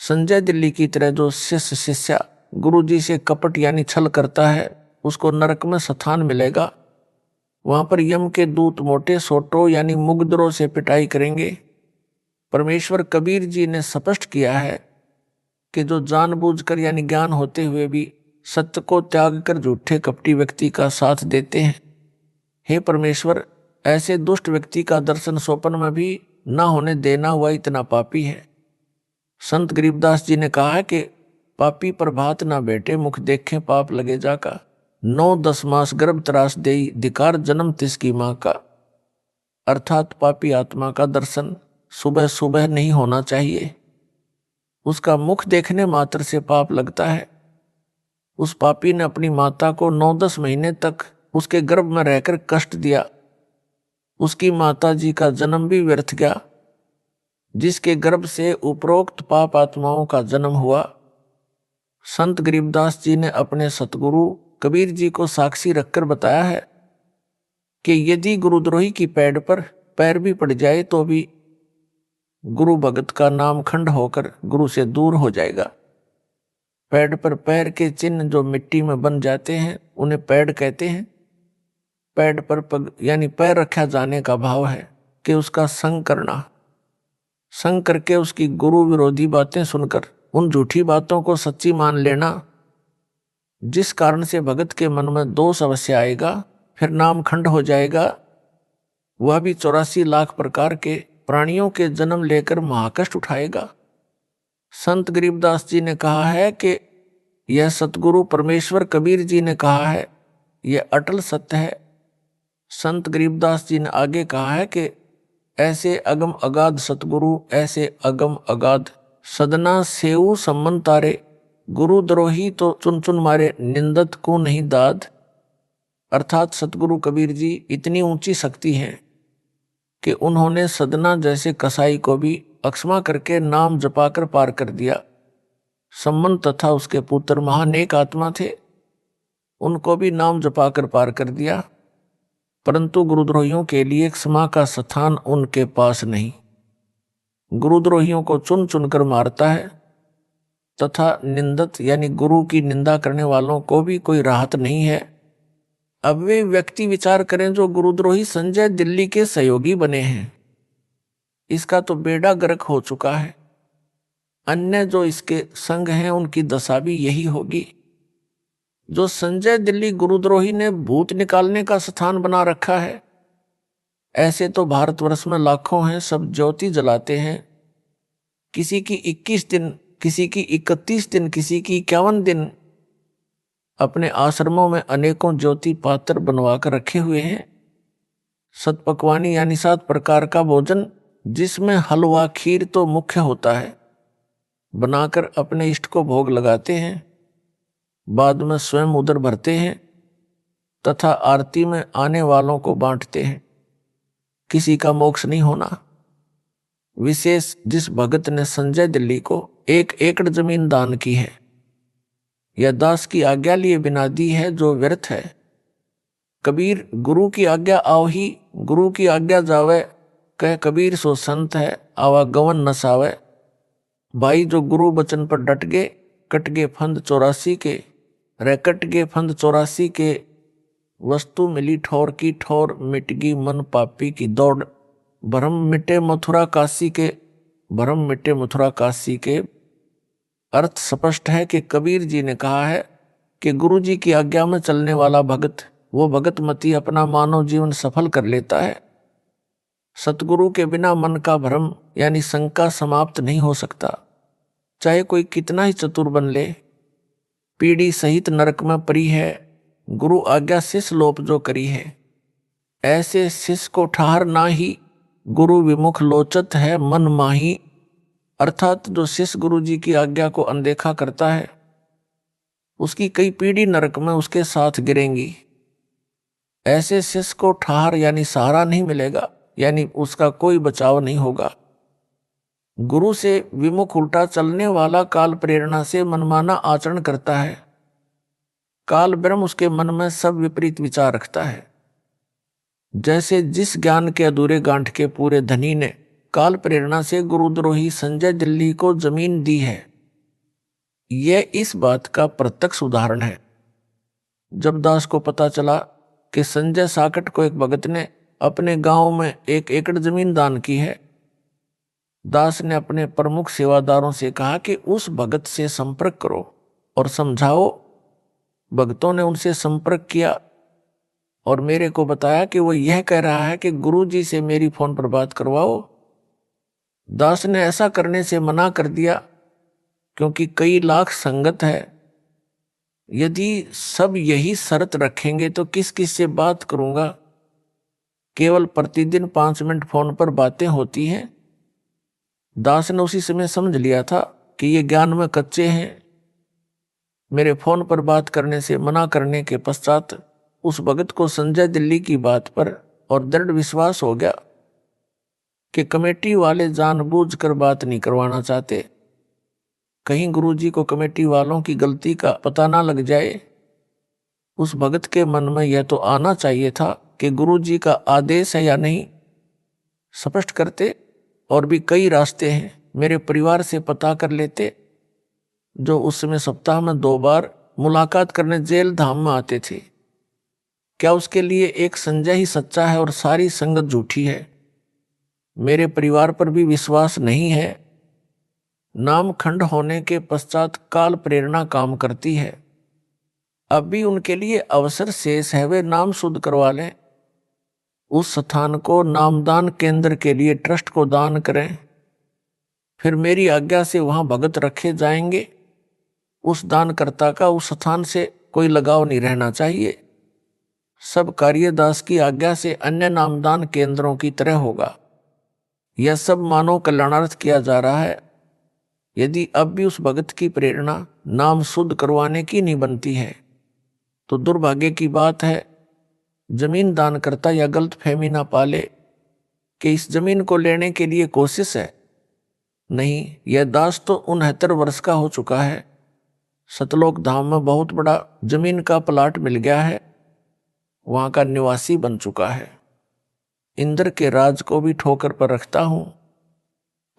संजय दिल्ली की तरह जो शिष्य गुरु जी से कपट यानी छल करता है उसको नरक में स्थान मिलेगा। वहां पर यम के दूत मोटे सोटो यानी मुगदरों से पिटाई करेंगे। परमेश्वर कबीर जी ने स्पष्ट किया है कि जो जानबूझकर यानी ज्ञान होते हुए भी सत्य को त्याग कर झूठे कपटी व्यक्ति का साथ देते हैं, हे परमेश्वर, ऐसे दुष्ट व्यक्ति का दर्शन स्वप्न में भी ना होने देना हुआ इतना पापी है। संत गरीबदास जी ने कहा है कि पापी प्रभात ना बैठे मुख देखे पाप लगे जाका, 9-10 मास गर्भ त्रास देई धिकार जन्म तिसकी माँ का। अर्थात पापी आत्मा का दर्शन सुबह सुबह नहीं होना चाहिए, उसका मुख देखने मात्र से पाप लगता है। उस पापी ने अपनी माता को 9-10 महीने तक उसके गर्भ में रहकर कष्ट दिया, उसकी माता जी का जन्म भी व्यर्थ गया, जिसके गर्भ से उपरोक्त पाप आत्माओं का जन्म हुआ। संत गरीबदास जी ने अपने सतगुरु कबीर जी को साक्षी रखकर बताया है कि यदि गुरुद्रोही की पैड पर पैर भी पड़ जाए तो भी गुरु भगत का नाम खंड होकर गुरु से दूर हो जाएगा। पैड पर पैर के चिन्ह जो मिट्टी में बन जाते हैं उन्हें पैड कहते हैं। पैड पर पग यानी पैर रखा जाने का भाव है कि उसका संग करना, संग करके उसकी गुरु विरोधी बातें सुनकर उन झूठी बातों को सच्ची मान लेना, जिस कारण से भगत के मन में दोष अवश्य आएगा, फिर नाम खंड हो जाएगा। वह भी 84 लाख प्रकार के प्राणियों के जन्म लेकर महाकष्ट उठाएगा। संत गरीबदास जी ने कहा है कि यह सतगुरु परमेश्वर कबीर जी ने कहा है, यह अटल सत्य है। संत गरीबदास जी ने आगे कहा है कि ऐसे अगम अगाध सतगुरु, ऐसे अगम अगाध सदना सेऊ सम्मन तारे, गुरु द्रोही तो चुन चुन मारे, निंदत को नहीं दाद। अर्थात सतगुरु कबीर जी इतनी ऊंची शक्ति है कि उन्होंने सदना जैसे कसाई को भी अक्षमा करके नाम जपाकर पार कर दिया। सम्मन तथा उसके पुत्र महानेक आत्मा थे, उनको भी नाम जपाकर पार कर दिया, परंतु गुरुद्रोहियों के लिए क्षमा का स्थान उनके पास नहीं। गुरुद्रोहियों को चुन चुनकर मारता है तथा निंदत यानी गुरु की निंदा करने वालों को भी कोई राहत नहीं है। अब वे व्यक्ति विचार करें जो गुरुद्रोही संजय दिल्ली के सहयोगी बने हैं, इसका तो बेड़ा गर्क हो चुका है। अन्य जो इसके संग हैं उनकी दशा भी यही होगी। जो संजय दिल्ली गुरुद्रोही ने भूत निकालने का स्थान बना रखा है, ऐसे तो भारतवर्ष में लाखों हैं, सब ज्योति जलाते हैं। किसी की 21 दिन, किसी की 31 दिन, किसी की 51 दिन अपने आश्रमों में अनेकों ज्योति पात्र बनवा कर रखे हुए हैं। सतपकवानी यानी 7 प्रकार का भोजन, जिसमें हलवा खीर तो मुख्य होता है, बनाकर अपने इष्ट को भोग लगाते हैं, बाद में स्वयं उदर भरते हैं तथा आरती में आने वालों को बांटते हैं। किसी का मोक्ष नहीं होना। विशेष जिस भगत ने संजय दिल्ली को 1 एकड़ जमीन दान की है, यह दास की आज्ञा लिए बिना दी है जो व्यर्थ है। कबीर गुरु की आज्ञा आओ ही, गुरु की आज्ञा जावे, कह कबीर सो संत है, आवागमन न सावे। भाई जो गुरु वचन पर डट गए, कट गए फंद 84 के, रैकट गए फंद 84 के, वस्तु मिली ठोर की ठोर, मिट गई मन पापी की दौड़। भरम मिटे मथुरा काशी के, भरम मिटे मथुरा काशी के। अर्थ स्पष्ट है कि कबीर जी ने कहा है कि गुरु जी की आज्ञा में चलने वाला भगत, वो भगत मती अपना मानव जीवन सफल कर लेता है। सतगुरु के बिना मन का भ्रम यानी शंका समाप्त नहीं हो सकता, चाहे कोई कितना ही चतुर बन ले। पीढ़ी सहित नरक में परी है, गुरु आज्ञा शिष्य लोप जो करी है। ऐसे शिष्य को ठहर ना ही, गुरु विमुख लोचत है मन माही। अर्थात जो शिष्य गुरु जी की आज्ञा को अनदेखा करता है, उसकी कई पीढ़ी नरक में उसके साथ गिरेंगी। ऐसे शिष्य को ठहर यानी सहारा नहीं मिलेगा, यानी उसका कोई बचाव नहीं होगा। गुरु से विमुख उल्टा चलने वाला काल प्रेरणा से मनमाना आचरण करता है। काल ब्रह्म उसके मन में सब विपरीत विचार रखता है। जैसे जिस ज्ञान के अधूरे गांठ के पूरे धनी ने काल प्रेरणा से गुरुद्रोही संजय दिल्ली को जमीन दी है, यह इस बात का प्रत्यक्ष उदाहरण है। जब दास को पता चला कि संजय साकट को एक भगत ने अपने गांव में 1 एकड़ जमीन दान की है, दास ने अपने प्रमुख सेवादारों से कहा कि उस भगत से संपर्क करो और समझाओ। भगतों ने उनसे संपर्क किया और मेरे को बताया कि वो यह कह रहा है कि गुरुजी से मेरी फोन पर बात करवाओ। दास ने ऐसा करने से मना कर दिया क्योंकि कई लाख संगत है। यदि सब यही शर्त रखेंगे तो किस किस से बात करूंगा, केवल प्रतिदिन 5 मिनट फोन पर बातें होती हैं। दास ने उसी समय समझ लिया था कि ये ज्ञान में कच्चे हैं। मेरे फोन पर बात करने से मना करने के पश्चात उस भगत को संजय दिल्ली की बात पर और दृढ़ विश्वास हो गया कि कमेटी वाले जानबूझकर बात नहीं करवाना चाहते। कहीं गुरुजी को कमेटी वालों की गलती का पता ना लग जाए। उस भगत के मन में यह तो आना चाहिए था कि गुरुजी का आदेश है या नहीं। स्पष्ट करते और भी कई रास्ते हैं। मेरे परिवार से पता कर लेते, जो उस समय सप्ताह में 2 बार मुलाकात करने जेल धाम में आते थे। क्या उसके लिए एक संजय ही सच्चा है और सारी संगत झूठी है? मेरे परिवार पर भी विश्वास नहीं है। नाम खंड होने के पश्चात काल प्रेरणा काम करती है। अब भी उनके लिए अवसर शेष है, वे नाम शुद्ध करवा लें। उस स्थान को नामदान केंद्र के लिए ट्रस्ट को दान करें, फिर मेरी आज्ञा से वहां भगत रखे जाएंगे। उस दानकर्ता का उस स्थान से कोई लगाव नहीं रहना चाहिए। सब कार्य दास की आज्ञा से अन्य नामदान केंद्रों की तरह होगा। यह सब मानव कल्याणार्थ किया जा रहा है। यदि अब भी उस भगत की प्रेरणा नाम शुद्ध करवाने की नहीं बनती है तो दुर्भाग्य की बात है। जमीन दान करता या गलत फहमी ना पाले कि इस जमीन को लेने के लिए कोशिश है। नहीं, यह दास तो 69 वर्ष का हो चुका है। सतलोक धाम में बहुत बड़ा जमीन का प्लाट मिल गया है, वहां का निवासी बन चुका है। इंद्र के राज को भी ठोकर पर रखता हूं,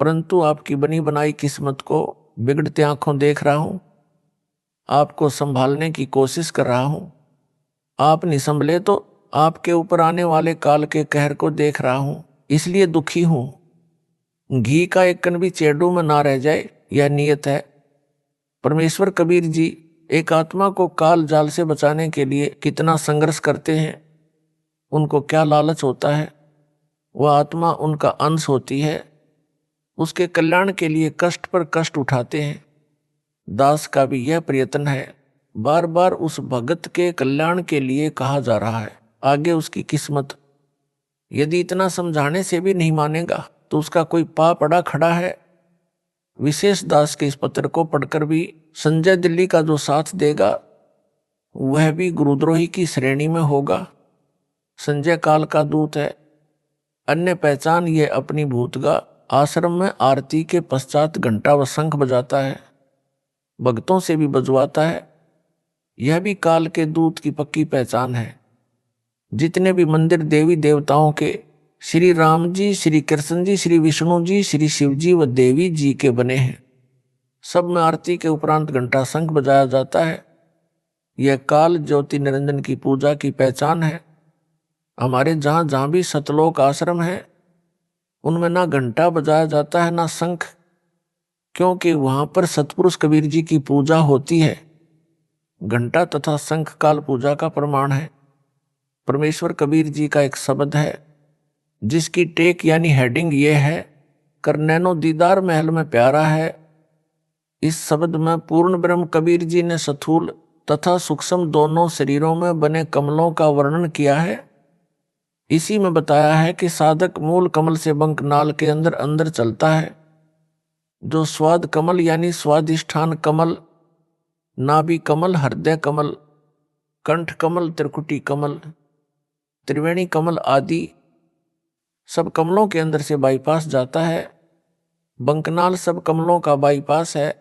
परंतु आपकी बनी बनाई किस्मत को बिगड़ते आंखों देख रहा हूं। आपको संभालने की कोशिश कर रहा हूं। आप नहीं संभले तो आपके ऊपर आने वाले काल के कहर को देख रहा हूं, इसलिए दुखी हूं। घी का एक कण भी चेडू में ना रह जाए, यह नियत है। परमेश्वर कबीर जी एक आत्मा को काल जाल से बचाने के लिए कितना संघर्ष करते हैं। उनको क्या लालच होता है? वह आत्मा उनका अंश होती है। उसके कल्याण के लिए कष्ट पर कष्ट उठाते हैं। दास का भी यह प्रयत्न है। बार बार उस भगत के कल्याण के लिए कहा जा रहा है, आगे उसकी किस्मत। यदि इतना समझाने से भी नहीं मानेगा तो उसका कोई पाप अड़ा खड़ा है। विशेष दास के इस पत्र को पढ़कर भी संजय दिल्ली का जो साथ देगा वह भी गुरुद्रोही की श्रेणी में होगा। संजय काल का दूत है। अन्य पहचान ये अपनी भूतगा आश्रम में आरती के पश्चात घंटा व शंख बजाता है, भक्तों से भी बजवाता है। यह भी काल के दूत की पक्की पहचान है। जितने भी मंदिर देवी देवताओं के श्री राम जी, श्री कृष्ण जी, श्री विष्णु जी, श्री शिव जी व देवी जी के बने हैं, सब में आरती के उपरांत घंटा शंख बजाया जाता है। यह काल ज्योति निरंजन की पूजा की पहचान है। हमारे जहाँ जहाँ भी सतलोक आश्रम है उनमें ना घंटा बजाया जाता है ना शंख, क्योंकि वहां पर सतपुरुष कबीर जी की पूजा होती है। घंटा तथा शंख काल पूजा का प्रमाण है। परमेश्वर कबीर जी का एक शब्द है जिसकी टेक यानी हेडिंग ये है, कर नैनो दीदार महल में प्यारा है। इस शब्द में पूर्ण ब्रह्म कबीर जी ने स्थूल तथा सूक्ष्म दोनों शरीरों में बने कमलों का वर्णन किया है। इसी में बताया है कि साधक मूल कमल से बंक नाल के अंदर अंदर चलता है। जो स्वाद कमल यानी स्वादिष्ठान कमल, नाभि कमल, हृदय कमल, कंठ कमल, त्रिकुटी कमल, त्रिवेणी कमल आदि सब कमलों के अंदर से बाईपास जाता है। बंकनाल सब कमलों का बाईपास है।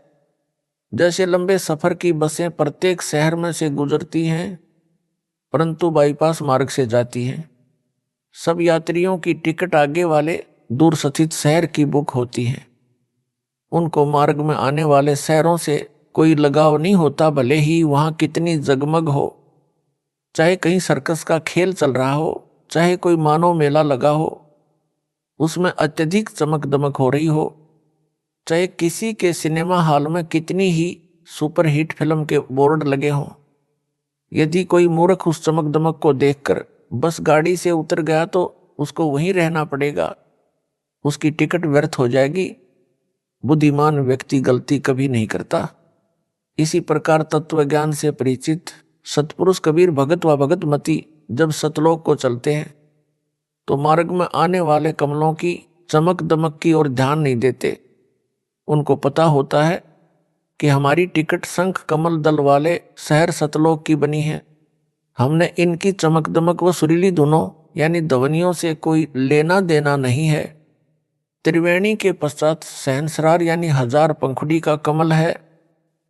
जैसे लंबे सफर की बसें प्रत्येक शहर में से गुजरती हैं परंतु बाईपास मार्ग से जाती हैं, सब यात्रियों की टिकट आगे वाले दूर स्थित शहर की बुक होती है। उनको मार्ग में आने वाले शहरों से कोई लगाव नहीं होता, भले ही वहां कितनी जगमग हो। चाहे कहीं सर्कस का खेल चल रहा हो, चाहे कोई मानव मेला लगा हो, उसमें अत्यधिक चमक दमक हो रही हो, चाहे किसी के सिनेमा हॉल में कितनी ही सुपरहिट फिल्म के बोर्ड लगे हों, यदि कोई मूर्ख उस चमक दमक को देखकर बस गाड़ी से उतर गया तो उसको वहीं रहना पड़ेगा, उसकी टिकट व्यर्थ हो जाएगी। बुद्धिमान व्यक्ति गलती कभी नहीं करता। इसी प्रकार तत्व ज्ञान से परिचित सतपुरुष कबीर भगत व भगतमती जब सतलोक को चलते हैं तो मार्ग में आने वाले कमलों की चमक दमक की ओर ध्यान नहीं देते। उनको पता होता है कि हमारी टिकट शंख कमल दल वाले शहर सतलोक की बनी है। हमने इनकी चमक दमक व सुरीली धुनों यानी ध्वनियों से कोई लेना देना नहीं है। त्रिवेणी के पश्चात सहस्रार यानी 1000 पंखुड़ी का कमल है,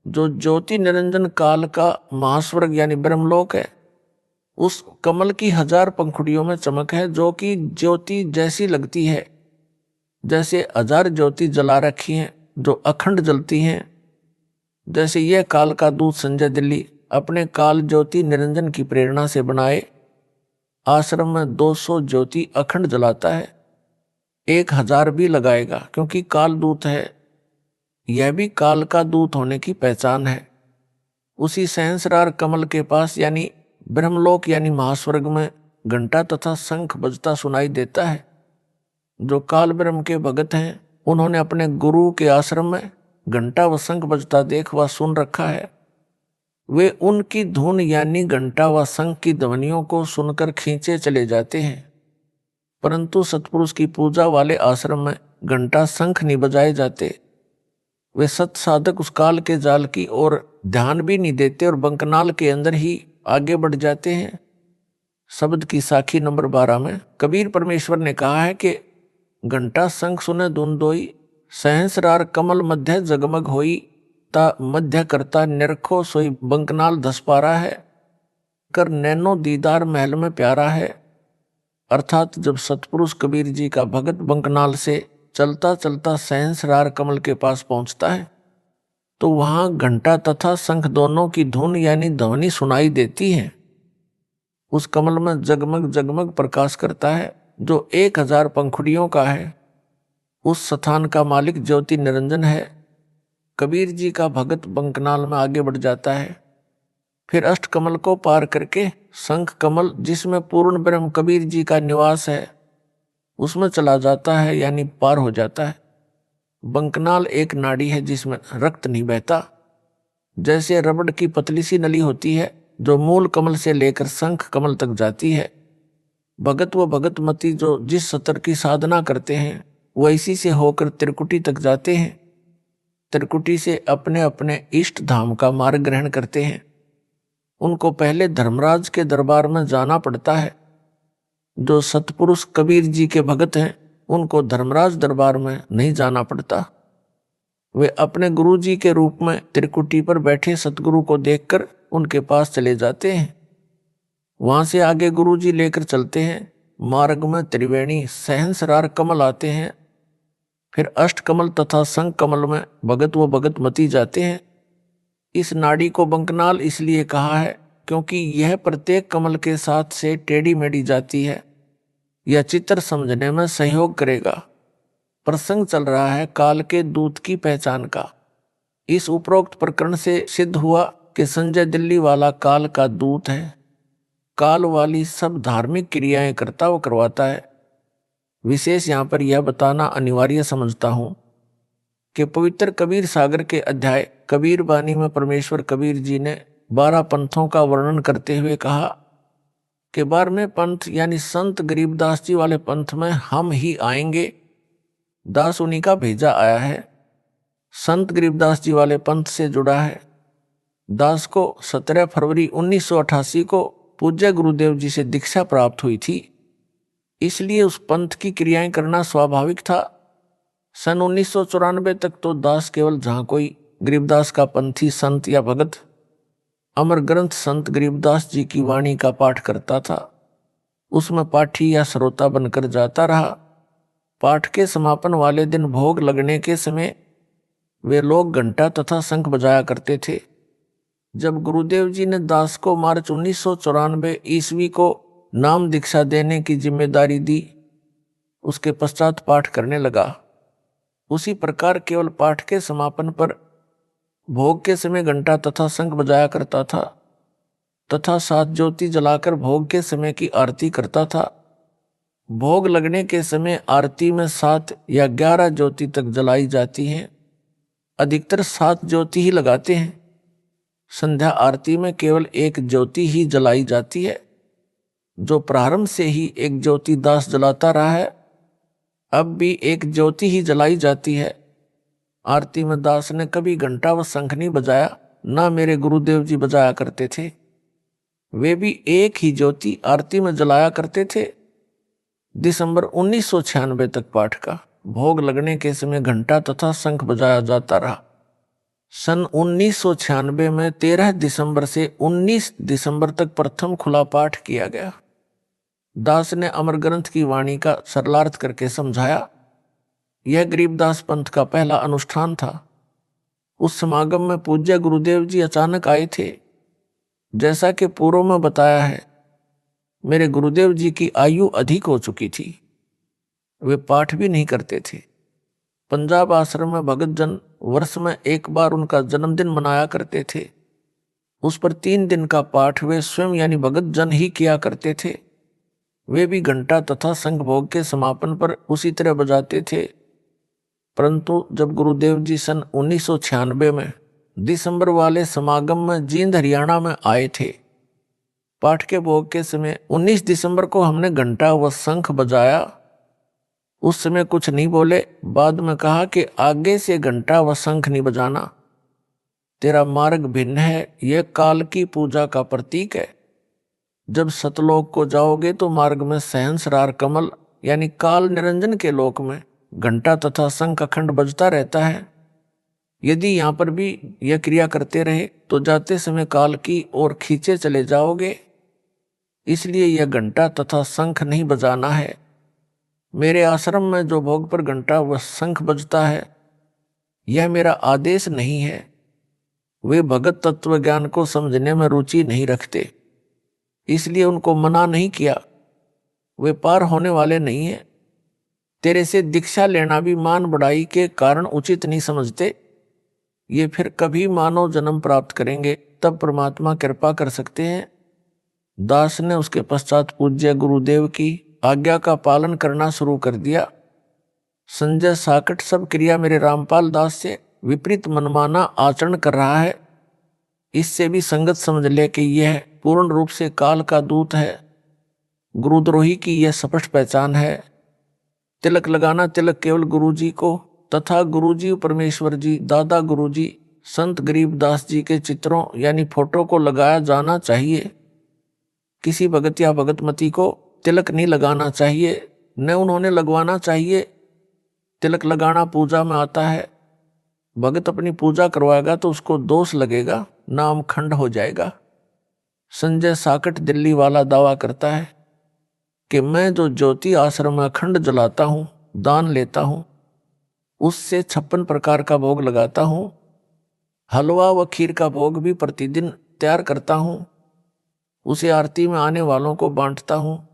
जो ज्योति निरंजन काल का महास्वर्ग यानी ब्रह्मलोक है। उस कमल की 1000 पंखुड़ियों में चमक है, जो कि ज्योति जैसी लगती है, जैसे 1000 ज्योति जला रखी हैं जो अखंड जलती हैं। जैसे यह काल का दूत संजय दिल्ली अपने काल ज्योति निरंजन की प्रेरणा से बनाए आश्रम में 200 ज्योति अखंड जलाता है, 1000 भी लगाएगा क्योंकि काल दूत है। यह भी काल का दूत होने की पहचान है। उसी सहस्रार कमल के पास यानी ब्रह्मलोक यानी महास्वर्ग में घंटा तथा शंख बजता सुनाई देता है। जो काल ब्रह्म के भगत हैं उन्होंने अपने गुरु के आश्रम में घंटा व शंख बजता देख व सुन रखा है। वे उनकी धुन यानी घंटा व शंख की ध्वनियों को सुनकर खींचे चले जाते हैं। परंतु सतपुरुष की पूजा वाले आश्रम में घंटा शंख नहीं बजाए जाते। वे सत साधक उस काल के जाल की ओर ध्यान भी नहीं देते और बंकनाल के अंदर ही आगे बढ़ जाते हैं। शब्द की साखी नंबर 12 में कबीर परमेश्वर ने कहा है कि घंटा शंख सुने धुन दोई, सहस्रार कमल मध्य जगमग होई, ता मध्य करता निरखो सोई बंकनाल धस पारा है, कर नैनो दीदार महल में प्यारा है। अर्थात जब सतपुरुष कबीर जी का भगत बंकनाल से चलता चलता सहस्रार कमल के पास पहुंचता है तो वहां घंटा तथा शंख दोनों की धुन यानी ध्वनि सुनाई देती है। उस कमल में जगमग जगमग प्रकाश करता है जो 1000 पंखुड़ियों का है। उस स्थान का मालिक ज्योति निरंजन है। कबीर जी का भगत बंकनाल में आगे बढ़ जाता है, फिर अष्ट कमल को पार करके शंख कमल जिसमें पूर्ण ब्रह्म कबीर जी का निवास है उसमें चला जाता है यानी पार हो जाता है। बंकनाल एक नाड़ी है जिसमें रक्त नहीं बहता। जैसे रबड़ की पतली सी नली होती है जो मूल कमल से लेकर शंख कमल तक जाती है। भगत व भगतमती जो जिस सतर की साधना करते हैं वो इसी से होकर त्रिकुटी तक जाते हैं। त्रिकुटी से अपने अपने इष्ट धाम का मार्ग ग्रहण करते हैं। उनको पहले धर्मराज के दरबार में जाना पड़ता है। जो सतपुरुष कबीर जी के भगत हैं उनको धर्मराज दरबार में नहीं जाना पड़ता। वे अपने गुरु जी के रूप में त्रिकुटी पर बैठे सतगुरु को देखकर उनके पास चले जाते हैं। वहां से आगे गुरु जी लेकर चलते हैं। मार्ग में त्रिवेणी सहस्रार कमल आते हैं, फिर अष्ट कमल तथा शंख कमल में भगत व भगतमती जाते हैं। इस नाड़ी को बंकनाल इसलिए कहा है क्योंकि यह प्रत्येक कमल के साथ से टेढ़ी मेढ़ी जाती है। यह चित्र समझने में सहयोग करेगा। प्रसंग चल रहा है काल के दूत की पहचान का। इस उपरोक्त प्रकरण से सिद्ध हुआ कि संजय दिल्ली वाला काल का दूत है। काल वाली सब धार्मिक क्रियाएं करता व करवाता है। विशेष यहाँ पर यह बताना अनिवार्य समझता हूँ कि पवित्र कबीर सागर के अध्याय कबीर बानी में परमेश्वर कबीर जी ने 12 पंथों का वर्णन करते हुए कहा कि 12वें पंथ यानी संत गरीबदास जी वाले पंथ में हम ही आएंगे। दास उन्हीं का भेजा आया है। संत गरीबदास जी वाले पंथ से जुड़ा है। दास को 17 फरवरी 1988 को पूज्य गुरुदेव जी से दीक्षा प्राप्त हुई थी, इसलिए उस पंथ की क्रियाएं करना स्वाभाविक था। सन 1994 तक तो दास केवल जहाँ कोई गरीबदास का पंथी संत या भगत अमर ग्रंथ संत गरीबदास जी की वाणी का पाठ करता था, उसमें पाठी या श्रोता बनकर जाता रहा। पाठ के समापन वाले दिन भोग लगने के समय वे लोग घंटा तथा शंख बजाया करते थे। जब गुरुदेव जी ने दास को मार्च 1994 ईस्वी को नाम दीक्षा देने की जिम्मेदारी दी, उसके पश्चात पाठ करने लगा। उसी प्रकार केवल पाठ के समापन पर भोग के समय घंटा तथा शंख बजाया करता था तथा 7 ज्योति जलाकर भोग के समय की आरती करता था। भोग लगने के समय आरती में 7 या 11 ज्योति तक जलाई जाती हैं। अधिकतर 7 ज्योति ही लगाते हैं। संध्या आरती में केवल 1 ज्योति ही जलाई जाती है, जो प्रारंभ से ही 1 ज्योति दास जलाता रहा है। अब भी 1 ज्योति ही जलाई जाती है। आरती में दास ने कभी घंटा व शंख नहीं बजाया, ना मेरे गुरुदेव जी बजाया करते थे। वे भी 1 ही ज्योति आरती में जलाया करते थे। दिसंबर 1996 तक पाठ का भोग लगने के समय घंटा तथा शंख बजाया जाता रहा। सन 1996 में 13 दिसंबर से 19 दिसंबर तक प्रथम खुला पाठ किया गया। दास ने अमर ग्रंथ की वाणी का सरलार्थ करके समझाया। यह गरीबदास पंथ का पहला अनुष्ठान था। उस समागम में पूज्य गुरुदेव जी अचानक आए थे। जैसा कि पूर्व में बताया है, मेरे गुरुदेव जी की आयु अधिक हो चुकी थी। वे पाठ भी नहीं करते थे। पंजाब आश्रम में भगत जन वर्ष में एक बार उनका जन्मदिन मनाया करते थे। उस पर 3 दिन का पाठ वे स्वयं यानी भगत जन ही किया करते थे। वे भी घंटा तथा शंख भोग के समापन पर उसी तरह बजाते थे। परंतु जब गुरुदेव जी सन 1996 में दिसंबर वाले समागम में जींद हरियाणा में आए थे, पाठ के भोग के समय 19 दिसंबर को हमने घंटा व शंख बजाया। उस समय कुछ नहीं बोले। बाद में कहा कि आगे से घंटा व शंख नहीं बजाना, तेरा मार्ग भिन्न है, यह काल की पूजा का प्रतीक है। जब सतलोक को जाओगे तो मार्ग में सहंसरार कमल यानी काल निरंजन के लोक में घंटा तथा शंख अखंड बजता रहता है। यदि यहाँ पर भी यह क्रिया करते रहे तो जाते समय काल की ओर खींचे चले जाओगे। इसलिए यह घंटा तथा शंख नहीं बजाना है। मेरे आश्रम में जो भोग पर घंटा व शंख बजता है, यह मेरा आदेश नहीं है। वे भगत तत्व ज्ञान को समझने में रुचि नहीं रखते, इसलिए उनको मना नहीं किया। वे पार होने वाले नहीं हैं। तेरे से दीक्षा लेना भी मान बढ़ाई के कारण उचित नहीं समझते। ये फिर कभी मानव जन्म प्राप्त करेंगे, तब परमात्मा कृपा कर सकते हैं। दास ने उसके पश्चात पूज्य गुरुदेव की आज्ञा का पालन करना शुरू कर दिया। संजय साकट सब क्रिया मेरे रामपाल दास से विपरीत मनमाना आचरण कर रहा है। इससे भी संगत समझ ले कि यह पूर्ण रूप से काल का दूत है। गुरुद्रोही की यह स्पष्ट पहचान है। तिलक लगाना तिलक केवल गुरुजी को तथा गुरुजी परमेश्वर जी, दादा गुरुजी, संत गरीबदास जी के चित्रों यानी फोटो को लगाया जाना चाहिए। किसी भगत या भगतमती को तिलक नहीं लगाना चाहिए, न उन्होंने लगवाना चाहिए। तिलक लगाना पूजा में आता है। भगत अपनी पूजा करवाएगा तो उसको दोष लगेगा, नाम खंड हो जाएगा। संजय साकट दिल्ली वाला दावा करता है कि मैं जो ज्योति आश्रम में अखंड जलाता हूँ, दान लेता हूँ, उससे 56 प्रकार का भोग लगाता हूँ। हलवा व खीर का भोग भी प्रतिदिन तैयार करता हूँ। उसे आरती में आने वालों को बांटता हूँ।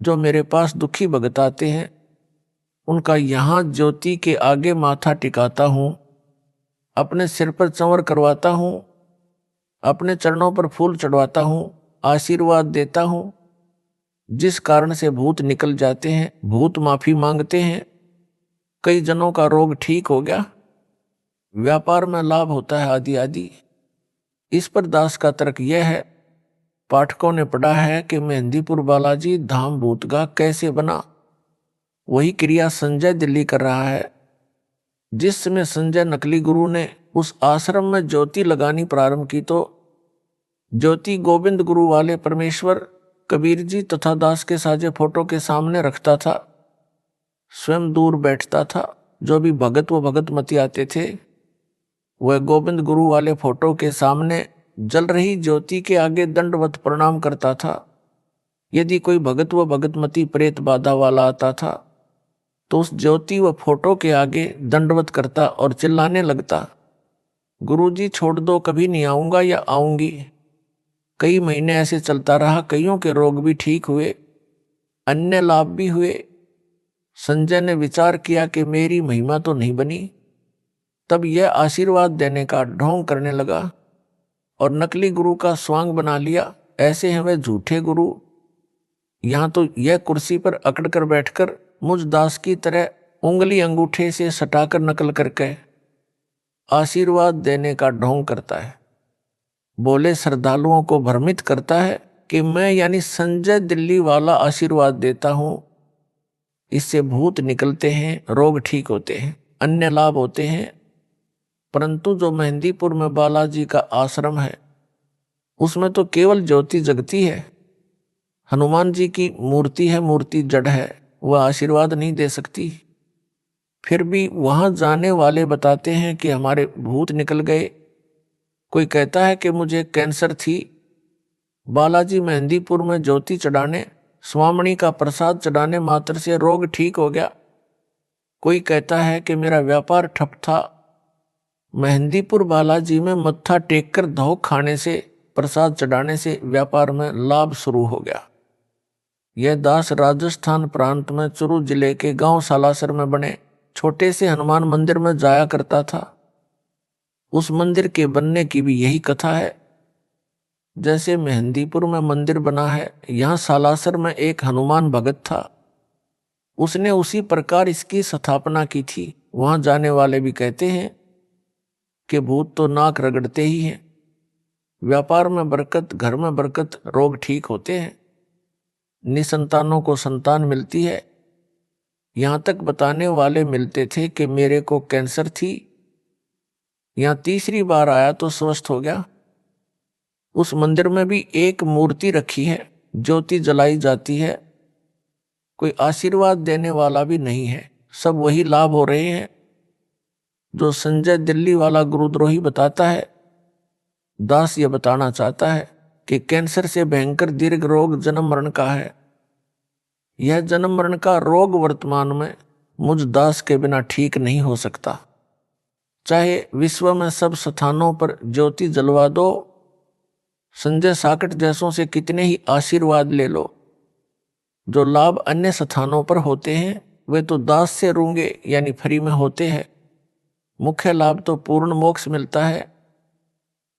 जो मेरे पास दुखी भगत आते हैं, उनका यहाँ ज्योति के आगे माथा टिकाता हूँ, अपने सिर पर चंवर करवाता हूँ, अपने चरणों पर फूल चढ़वाता हूँ, आशीर्वाद देता हूँ। जिस कारण से भूत निकल जाते हैं, भूत माफी मांगते हैं। कई जनों का रोग ठीक हो गया, व्यापार में लाभ होता है, आदि आदि। इस पर दास का तर्क यह है, पाठकों ने पढ़ा है कि मेहंदीपुर बालाजी धाम भूतगा कैसे बना। वही क्रिया संजय दिल्ली कर रहा है। जिस समय संजय नकली गुरु ने उस आश्रम में ज्योति लगानी प्रारंभ की तो ज्योति गोविंद गुरु वाले परमेश्वर कबीर जी तथा दास के साजे फोटो के सामने रखता था। स्वयं दूर बैठता था। जो भी भगत व भगतमती आते थे, वह गोविंद गुरु वाले फोटो के सामने जल रही ज्योति के आगे दंडवत प्रणाम करता था। यदि कोई भगत व भगतमती प्रेत बाधा वाला आता था तो उस ज्योति व फोटो के आगे दंडवत करता और चिल्लाने लगता, गुरुजी छोड़ दो, कभी नहीं आऊंगा या आऊंगी। कई महीने ऐसे चलता रहा, कईयों के रोग भी ठीक हुए, अन्य लाभ भी हुए। संजय ने विचार किया कि मेरी महिमा तो नहीं बनी। तब यह आशीर्वाद देने का ढोंग करने लगा और नकली गुरु का स्वांग बना लिया। ऐसे हैं वे झूठे गुरु। यहां तो यह कुर्सी पर अकड़ कर बैठकर मुझ दास की तरह उंगली अंगूठे से सटाकर नकल करके आशीर्वाद देने का ढोंग करता है। बोले श्रद्धालुओं को भ्रमित करता है कि मैं यानी संजय दिल्ली वाला आशीर्वाद देता हूं, इससे भूत निकलते हैं, रोग ठीक होते हैं, अन्य लाभ होते हैं। परंतु जो मेहंदीपुर में बालाजी का आश्रम है उसमें तो केवल ज्योति जगती है। हनुमान जी की मूर्ति है, मूर्ति जड़ है, वह आशीर्वाद नहीं दे सकती। फिर भी वहां जाने वाले बताते हैं कि हमारे भूत निकल गए। कोई कहता है कि मुझे कैंसर थी, बालाजी मेहंदीपुर में ज्योति चढ़ाने, स्वामणी का प्रसाद चढ़ाने मात्र से रोग ठीक हो गया। कोई कहता है कि मेरा व्यापार ठप था, मेहंदीपुर बालाजी में मत्था टेक कर धोख खाने से, प्रसाद चढ़ाने से व्यापार में लाभ शुरू हो गया। यह दास राजस्थान प्रांत में चुरू जिले के गांव सालासर में बने छोटे से हनुमान मंदिर में जाया करता था। उस मंदिर के बनने की भी यही कथा है। जैसे मेहंदीपुर में मंदिर बना है, यहाँ सालासर में एक हनुमान भगत था, उसने उसी प्रकार इसकी स्थापना की थी। वहां जाने वाले भी कहते हैं कि भूत तो नाक रगड़ते ही हैं। व्यापार में बरकत, घर में बरकत, रोग ठीक होते हैं, निसंतानों को संतान मिलती है। यहां तक बताने वाले मिलते थे कि मेरे को कैंसर थी, यहां तीसरी बार आया तो स्वस्थ हो गया। उस मंदिर में भी एक मूर्ति रखी है, ज्योति जलाई जाती है, कोई आशीर्वाद देने वाला भी नहीं है। सब वही लाभ हो रहे हैं जो संजय दिल्ली वाला गुरुद्रोही बताता है। दास यह बताना चाहता है कि कैंसर से भयंकर दीर्घ रोग जन्म मरण का है। यह जन्म मरण का रोग वर्तमान में मुझ दास के बिना ठीक नहीं हो सकता। चाहे विश्व में सब स्थानों पर ज्योति जलवा दो, संजय साकट जैसों से कितने ही आशीर्वाद ले लो, जो लाभ अन्य स्थानों पर होते हैं वे तो दास से रूंगे यानी फ्री में होते हैं। मुख्य लाभ तो पूर्ण मोक्ष मिलता है।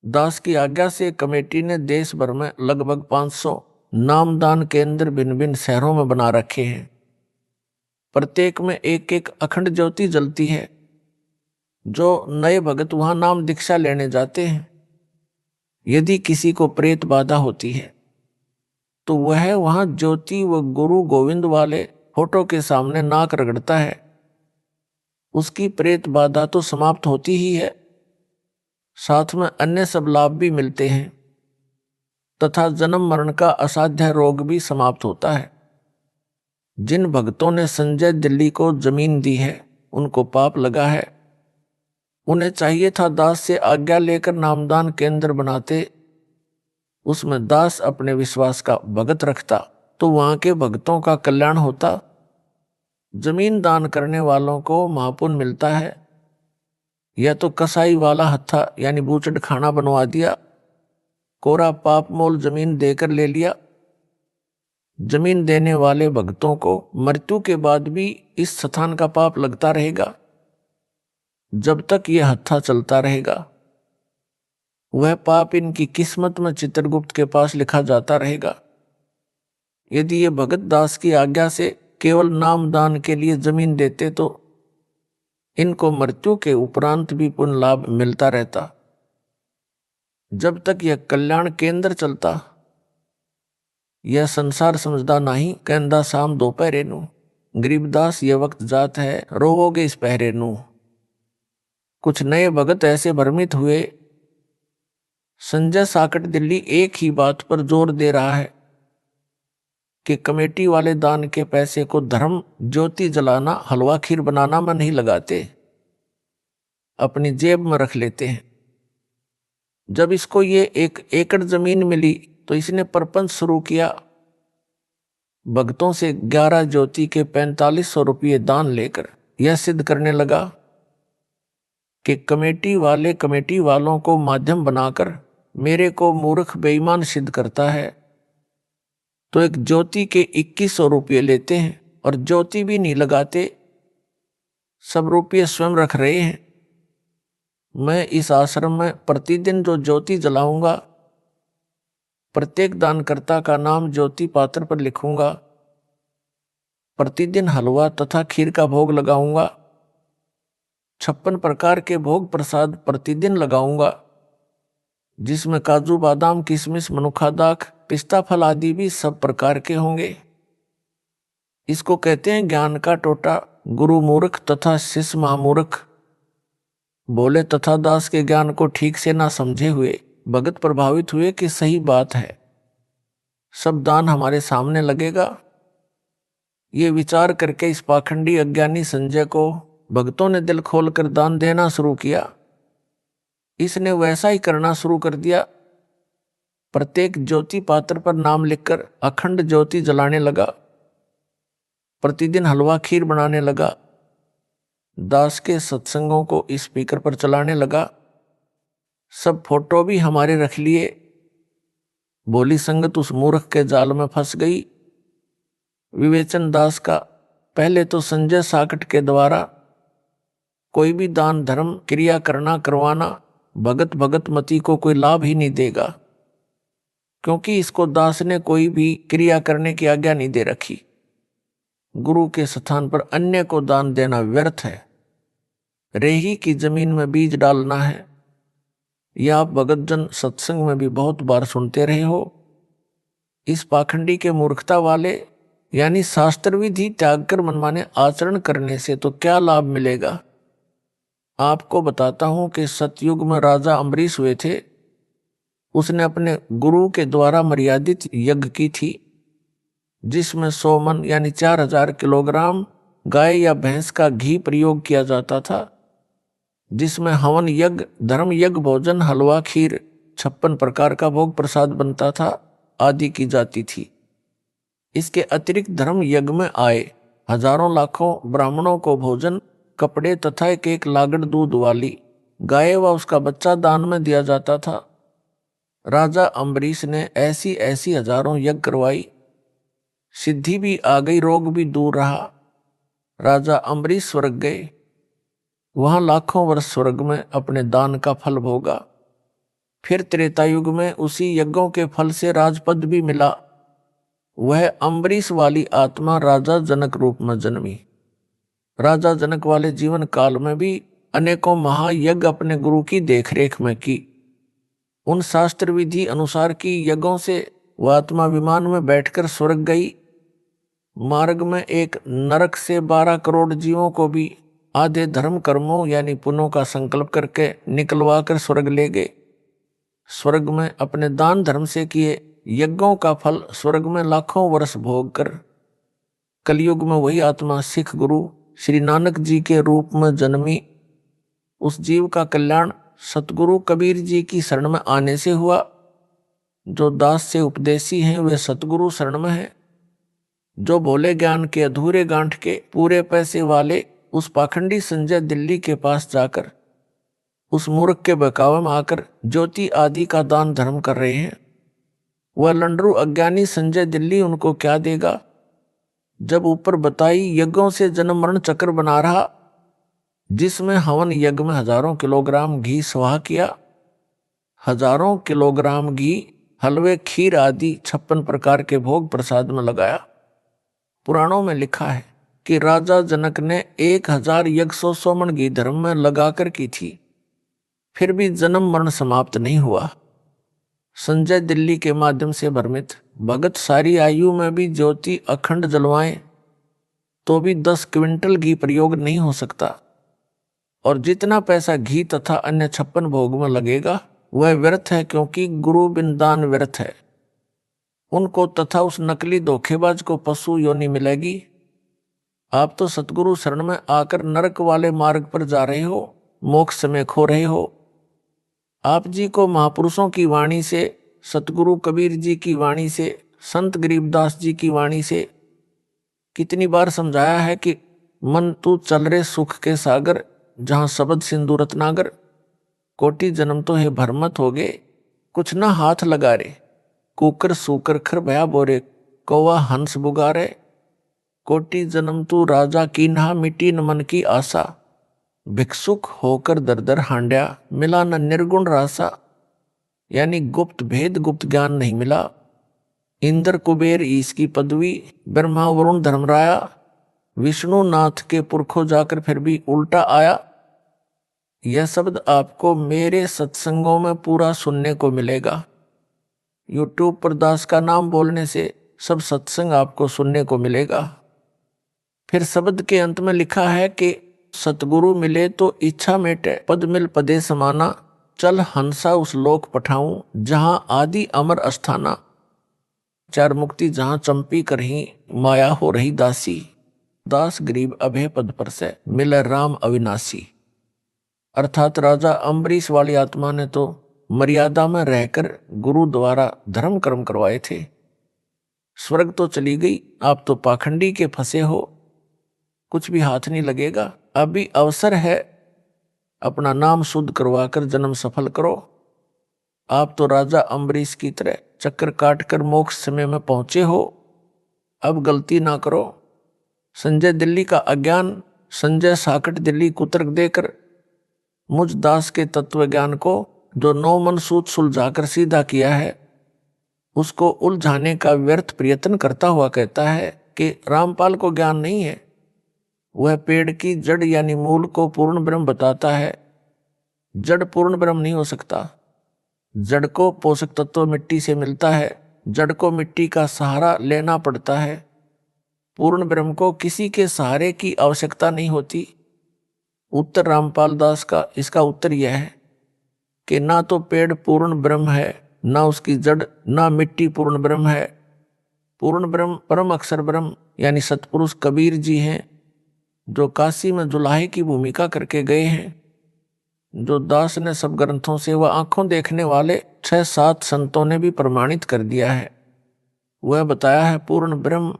दास की आज्ञा से कमेटी ने देश भर में लगभग 500 नामदान केंद्र भिन्न भिन्न शहरों में बना रखे हैं। प्रत्येक में एक एक अखंड ज्योति जलती है। जो नए भगत वहां नाम दीक्षा लेने जाते हैं, यदि किसी को प्रेत बाधा होती है तो वह वहां ज्योति व गुरु गोविंद वाले फोटो के सामने नाक रगड़ता है, उसकी प्रेत बाधा तो समाप्त होती ही है, साथ में अन्य सब लाभ भी मिलते हैं तथा जन्म मरण का असाध्य रोग भी समाप्त होता है। जिन भक्तों ने संजय दिल्ली को जमीन दी है उनको पाप लगा है। उन्हें चाहिए था दास से आज्ञा लेकर नामदान केंद्र बनाते, उसमें दास अपने विश्वास का भगत रखता तो वहां के भक्तों का कल्याण होता। जमीन दान करने वालों को महापुण्य मिलता है। यह तो कसाई वाला हत्था यानी बूचड़ खाना बनवा दिया, कोरा पाप मोल जमीन देकर ले लिया। जमीन देने वाले भक्तों को मृत्यु के बाद भी इस स्थान का पाप लगता रहेगा। जब तक यह हत्था चलता रहेगा वह पाप इनकी किस्मत में चित्रगुप्त के पास लिखा जाता रहेगा। यदि ये भगत दास की आज्ञा से केवल नाम दान के लिए जमीन देते तो इनको मृत्यु के उपरांत भी पुण्य लाभ मिलता रहता। जब तक यह कल्याण केंद्र चलता, यह संसार समझदा नहीं, कहंदा शाम दोपहरे नू, गरीबदास ये वक्त जात है, रोवोगे इस पहरे नू। कुछ नए भगत ऐसे भ्रमित हुए। संजय साकट दिल्ली एक ही बात पर जोर दे रहा है कि कमेटी वाले दान के पैसे को धर्म ज्योति जलाना, हलवा खीर बनाना में नहीं लगाते, अपनी जेब में रख लेते हैं। जब इसको ये 1 एकड़ जमीन मिली तो इसने प्रपंच शुरू किया भक्तों से 11 ज्योति के 4500 रुपये दान लेकर यह सिद्ध करने लगा कि कमेटी वालों को माध्यम बनाकर मेरे को मूर्ख बेईमान सिद्ध करता है। तो एक ज्योति के 2100 रुपये लेते हैं और ज्योति भी नहीं लगाते, सब रुपये स्वयं रख रहे हैं। मैं इस आश्रम में प्रतिदिन जो ज्योति जलाऊंगा, प्रत्येक दानकर्ता का नाम ज्योति पात्र पर लिखूंगा। प्रतिदिन हलवा तथा खीर का भोग लगाऊंगा। 56 प्रकार के भोग प्रसाद प्रतिदिन लगाऊंगा, जिसमें काजू बादाम किशमिश मनुखा दाख पिस्ता फल आदि भी सब प्रकार के होंगे। इसको कहते हैं ज्ञान का टोटा। गुरु मूर्ख तथा शिष्य महामूर्ख। बोले तथा दास के ज्ञान को ठीक से ना समझे हुए भगत प्रभावित हुए कि सही बात है, सब दान हमारे सामने लगेगा। ये विचार करके इस पाखंडी अज्ञानी संजय को भक्तों ने दिल खोलकर दान देना शुरू किया। इसने वैसा ही करना शुरू कर दिया। प्रत्येक ज्योति पात्र पर नाम लिखकर अखंड ज्योति जलाने लगा। प्रतिदिन हलवा खीर बनाने लगा। दास के सत्संगों को स्पीकर पर चलाने लगा। सब फोटो भी हमारे रख लिए। बोली संगत उस मूर्ख के जाल में फंस गई। विवेचन दास का पहले तो संजय साकट के द्वारा कोई भी दान धर्म क्रिया करवाना भगत मती को कोई लाभ ही नहीं देगा, क्योंकि इसको दास ने कोई भी क्रिया करने की आज्ञा नहीं दे रखी। गुरु के स्थान पर अन्य को दान देना व्यर्थ है। रेही की जमीन में बीज डालना है। यह आप भगत जन सत्संग में भी बहुत बार सुनते रहे हो। इस पाखंडी के मूर्खता वाले यानी शास्त्र विधि त्याग कर मनमाने आचरण करने से तो क्या लाभ मिलेगा। आपको बताता हूं कि सतयुग में राजा अम्बरीश हुए थे। उसने अपने गुरु के द्वारा मर्यादित यज्ञ की थी, जिसमें 100 मन यानी 4000 किलोग्राम गाय या भैंस का घी प्रयोग किया जाता था, जिसमें हवन यज्ञ धर्म यज्ञ भोजन हलवा खीर 56 प्रकार का भोग प्रसाद बनता था आदि की जाती थी। इसके अतिरिक्त धर्म यज्ञ में आए हजारों लाखों ब्राह्मणों को भोजन कपड़े तथा एक लागड़ दूध वाली गाय व उसका बच्चा दान में दिया जाता था। राजा अम्बरीश ने ऐसी हजारों यज्ञ करवाई। सिद्धि भी आ गई, रोग भी दूर रहा। राजा अम्बरीश स्वर्ग गए। वहां लाखों वर्ष स्वर्ग में अपने दान का फल भोगा। फिर त्रेतायुग में उसी यज्ञों के फल से राजपद भी मिला। वह अम्बरीश वाली आत्मा राजा जनक रूप में जन्मी। राजा जनक वाले जीवन काल में भी अनेकों महायज्ञ अपने गुरु की देखरेख में की। उन शास्त्र विधि अनुसार की यज्ञों से वह आत्मा विमान में बैठकर स्वर्ग गई। मार्ग में एक नरक से 12 करोड़ जीवों को भी आधे धर्म कर्मों यानी पुण्यों का संकल्प करके निकलवा कर स्वर्ग ले गए। स्वर्ग में अपने दान धर्म से किए यज्ञों का फल स्वर्ग में लाखों वर्ष भोग कर कलयुग में वही आत्मा सिख गुरु श्री नानक जी के रूप में जन्मी। उस जीव का कल्याण सतगुरु कबीर जी की शरण में आने से हुआ। जो दास से उपदेशी हैं वे सतगुरु शरण में हैं। जो भोले ज्ञान के अधूरे गांठ के पूरे पैसे वाले उस पाखंडी संजय दिल्ली के पास जाकर उस मूर्ख के बहकावे में आकर ज्योति आदि का दान धर्म कर रहे हैं। वह लंडरू अज्ञानी संजय दिल्ली उनको क्या देगा, जब ऊपर बताई यज्ञों से जन्म मरण चक्र बना रहा, जिसमें हवन यज्ञ में हजारों किलोग्राम घी स्वाहा किया। हजारों किलोग्राम घी हलवे खीर आदि 56 प्रकार के भोग प्रसाद में लगाया। पुराणों में लिखा है कि राजा जनक ने 1000 यज्ञ 100 मन घी धर्म में लगाकर की थी, फिर भी जन्म मरण समाप्त नहीं हुआ। संजय दिल्ली के माध्यम से भ्रमित भगत सारी आयु में भी ज्योति अखंड जलवाएं तो भी 10 क्विंटल घी प्रयोग नहीं हो सकता, और जितना पैसा घी तथा अन्य 56 भोग में लगेगा वह व्यर्थ है, क्योंकि गुरु बिन दान व्यर्थ है। उनको तथा उस नकली धोखेबाज को पशु योनि मिलेगी। आप तो सतगुरु शरण में आकर नरक वाले मार्ग पर जा रहे हो, मोक्ष में खो रहे हो। आप जी को महापुरुषों की वाणी से, सतगुरु कबीर जी की वाणी से संत गरीबदास जी की वाणी से कितनी बार समझाया है कि मन तू चल रे सुख के सागर, जहां शब्द सिंधु रत्नागर। कोटि जन्म तो है भरमत हो गए, कुछ ना हाथ लगा रे। कुकर सूकर खर भया बोरे, कौवा हंस बुगारे। कोटि जन्म तू राजा कीन्हा, मिटी न मन की आशा। भिक्षुक होकर दर दर हांड्या, मिला न निर्गुण रासा। यानी गुप्त भेद गुप्त ज्ञान नहीं मिला। इंद्र कुबेर ईश की पदवी, ब्रह्मा वरुण धर्मराया। विष्णु नाथ के पुरखों जाकर फिर भी उल्टा आया। यह शब्द आपको मेरे सत्संगों में पूरा सुनने को मिलेगा। यूट्यूब पर दास का नाम बोलने से सब सत्संग आपको सुनने को मिलेगा। फिर शब्द के अंत में लिखा है कि सतगुरु मिले तो इच्छा मेटे, पद मिल पदे समाना। चल हंसा उस लोक पठाऊं, जहां आदि अमर अस्थाना। चार मुक्ति जहां चंपी करही, माया हो रही दासी। दास गरीब अभय पद पर से, मिले राम अविनाशी। अर्थात राजा अम्बरीश वाली आत्मा ने तो मर्यादा में रहकर गुरु द्वारा धर्म कर्म करवाए थे। स्वर्ग तो चली गई, आप तो पाखंडी के फंसे हो, कुछ भी हाथ नहीं लगेगा। अभी अवसर है, अपना नाम शुद्ध करवाकर जन्म सफल करो। आप तो राजा अम्बरीश की तरह चक्कर काट कर मोक्ष समय में पहुंचे हो, अब गलती ना करो। संजय दिल्ली का अज्ञान संजय साकट दिल्ली कुतर्क देकर मुझ दास के तत्व ज्ञान को जो 9 मन सूत सुलझाकर सीधा किया है, उसको उलझाने का व्यर्थ प्रयत्न करता हुआ कहता है कि रामपाल को ज्ञान नहीं है। वह पेड़ की जड़ यानी मूल को पूर्ण ब्रह्म बताता है। जड़ पूर्ण ब्रह्म नहीं हो सकता। जड़ को पोषक तत्व मिट्टी से मिलता है, जड़ को मिट्टी का सहारा लेना पड़ता है। पूर्ण ब्रह्म को किसी के सहारे की आवश्यकता नहीं होती। उत्तर रामपाल दास का इसका उत्तर यह है कि ना तो पेड़ पूर्ण ब्रह्म है, ना उसकी जड़, ना मिट्टी पूर्ण ब्रह्म है। पूर्ण ब्रह्म परम अक्षर ब्रह्म यानी सतपुरुष कबीर जी हैं, जो काशी में जुलाहे की भूमिका करके गए हैं। जो दास ने सब ग्रंथों से वह आंखों देखने वाले 6-7 संतों ने भी प्रमाणित कर दिया है, वह बताया है पूर्ण ब्रह्म।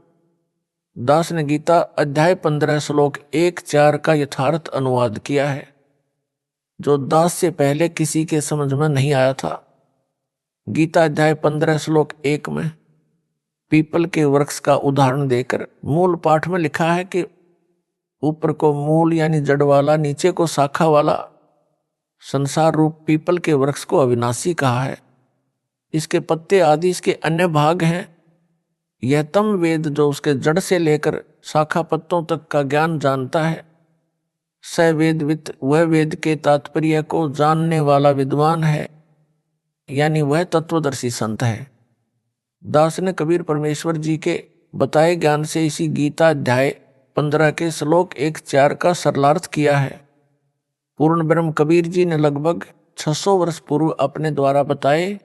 दास ने गीता अध्याय 15 श्लोक 1-4 का यथार्थ अनुवाद किया है, जो दास से पहले किसी के समझ में नहीं आया था। गीता अध्याय 15 श्लोक 1 में पीपल के वृक्ष का उदाहरण देकर मूल पाठ में लिखा है कि ऊपर को मूल यानी जड़ वाला, नीचे को शाखा वाला संसार रूप पीपल के वृक्ष को अविनाशी कहा है। इसके पत्ते आदि इसके अन्य भाग हैं। यह तम वेद जो उसके जड़ से लेकर शाखा पत्तों तक का ज्ञान जानता है, स वेदवित, वह वेद के तात्पर्य को जानने वाला विद्वान है, यानी वह तत्वदर्शी संत है। दास ने कबीर परमेश्वर जी के बताए ज्ञान से इसी गीता अध्याय 15 के श्लोक 1-4 का सरलार्थ किया है। पूर्ण ब्रह्म कबीर जी ने लगभग 600 वर्ष पूर्व अपने द्वारा बताए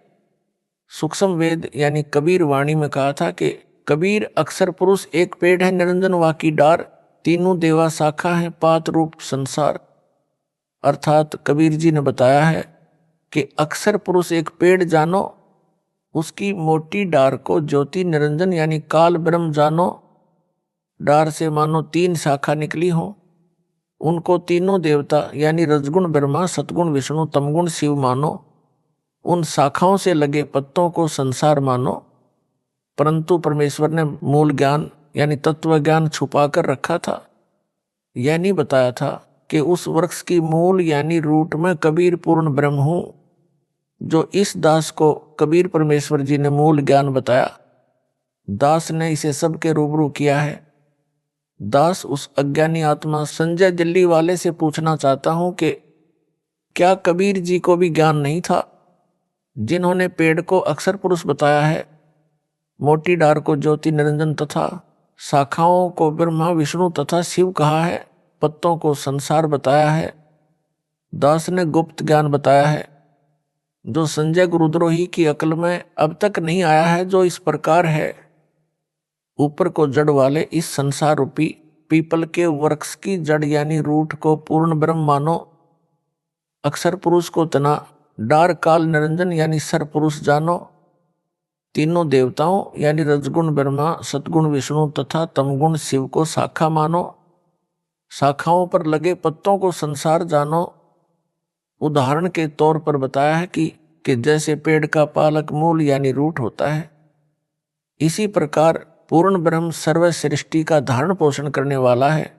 सूक्ष्म वेद यानी कबीर वाणी में कहा था कि कबीर अक्षर पुरुष एक पेड़ है, निरंजन वाकी डार, तीनों देवा शाखा है, पात रूप संसार। अर्थात कबीर जी ने बताया है कि अक्षर पुरुष एक पेड़ जानो, उसकी मोटी डार को ज्योति निरंजन यानी काल ब्रह्म जानो। डार से मानो 3 शाखा निकली हो, उनको तीनों देवता यानी रजगुण ब्रह्मा, सतगुण विष्णु, तमगुण शिव मानो। उन शाखाओं से लगे पत्तों को संसार मानो। परंतु परमेश्वर ने मूल ज्ञान यानी तत्व ज्ञान छुपा कर रखा था। यह नहीं बताया था कि उस वृक्ष की मूल यानी रूट में कबीर पूर्ण ब्रह्म हूं। जो इस दास को कबीर परमेश्वर जी ने मूल ज्ञान बताया, दास ने इसे सबके रूबरू किया है। दास उस अज्ञानी आत्मा संजय दिल्ली वाले से पूछना चाहता हूं कि क्या कबीर जी को भी ज्ञान नहीं था? जिन्होंने पेड़ को अक्षर पुरुष बताया है, मोटी डार को ज्योति निरंजन तथा शाखाओं को ब्रह्मा विष्णु तथा शिव कहा है, पत्तों को संसार बताया है। दास ने गुप्त ज्ञान बताया है जो संजय गुरुद्रोही की अकल में अब तक नहीं आया है, जो इस प्रकार है। ऊपर को जड़ वाले इस संसार रूपी पीपल के वृक्ष की जड़ यानी रूट को पूर्ण ब्रह्म मानो। अक्षर पुरुष को तना, डार काल निरंजन यानी सर पुरुष जानो। तीनों देवताओं यानी रजगुण ब्रह्मा, सतगुण विष्णु तथा तमगुण शिव को शाखा मानो। शाखाओं पर लगे पत्तों को संसार जानो। उदाहरण के तौर पर बताया है कि जैसे पेड़ का पालक मूल यानी रूट होता है, इसी प्रकार पूर्ण ब्रह्म सर्व सृष्टि का धारण पोषण करने वाला है।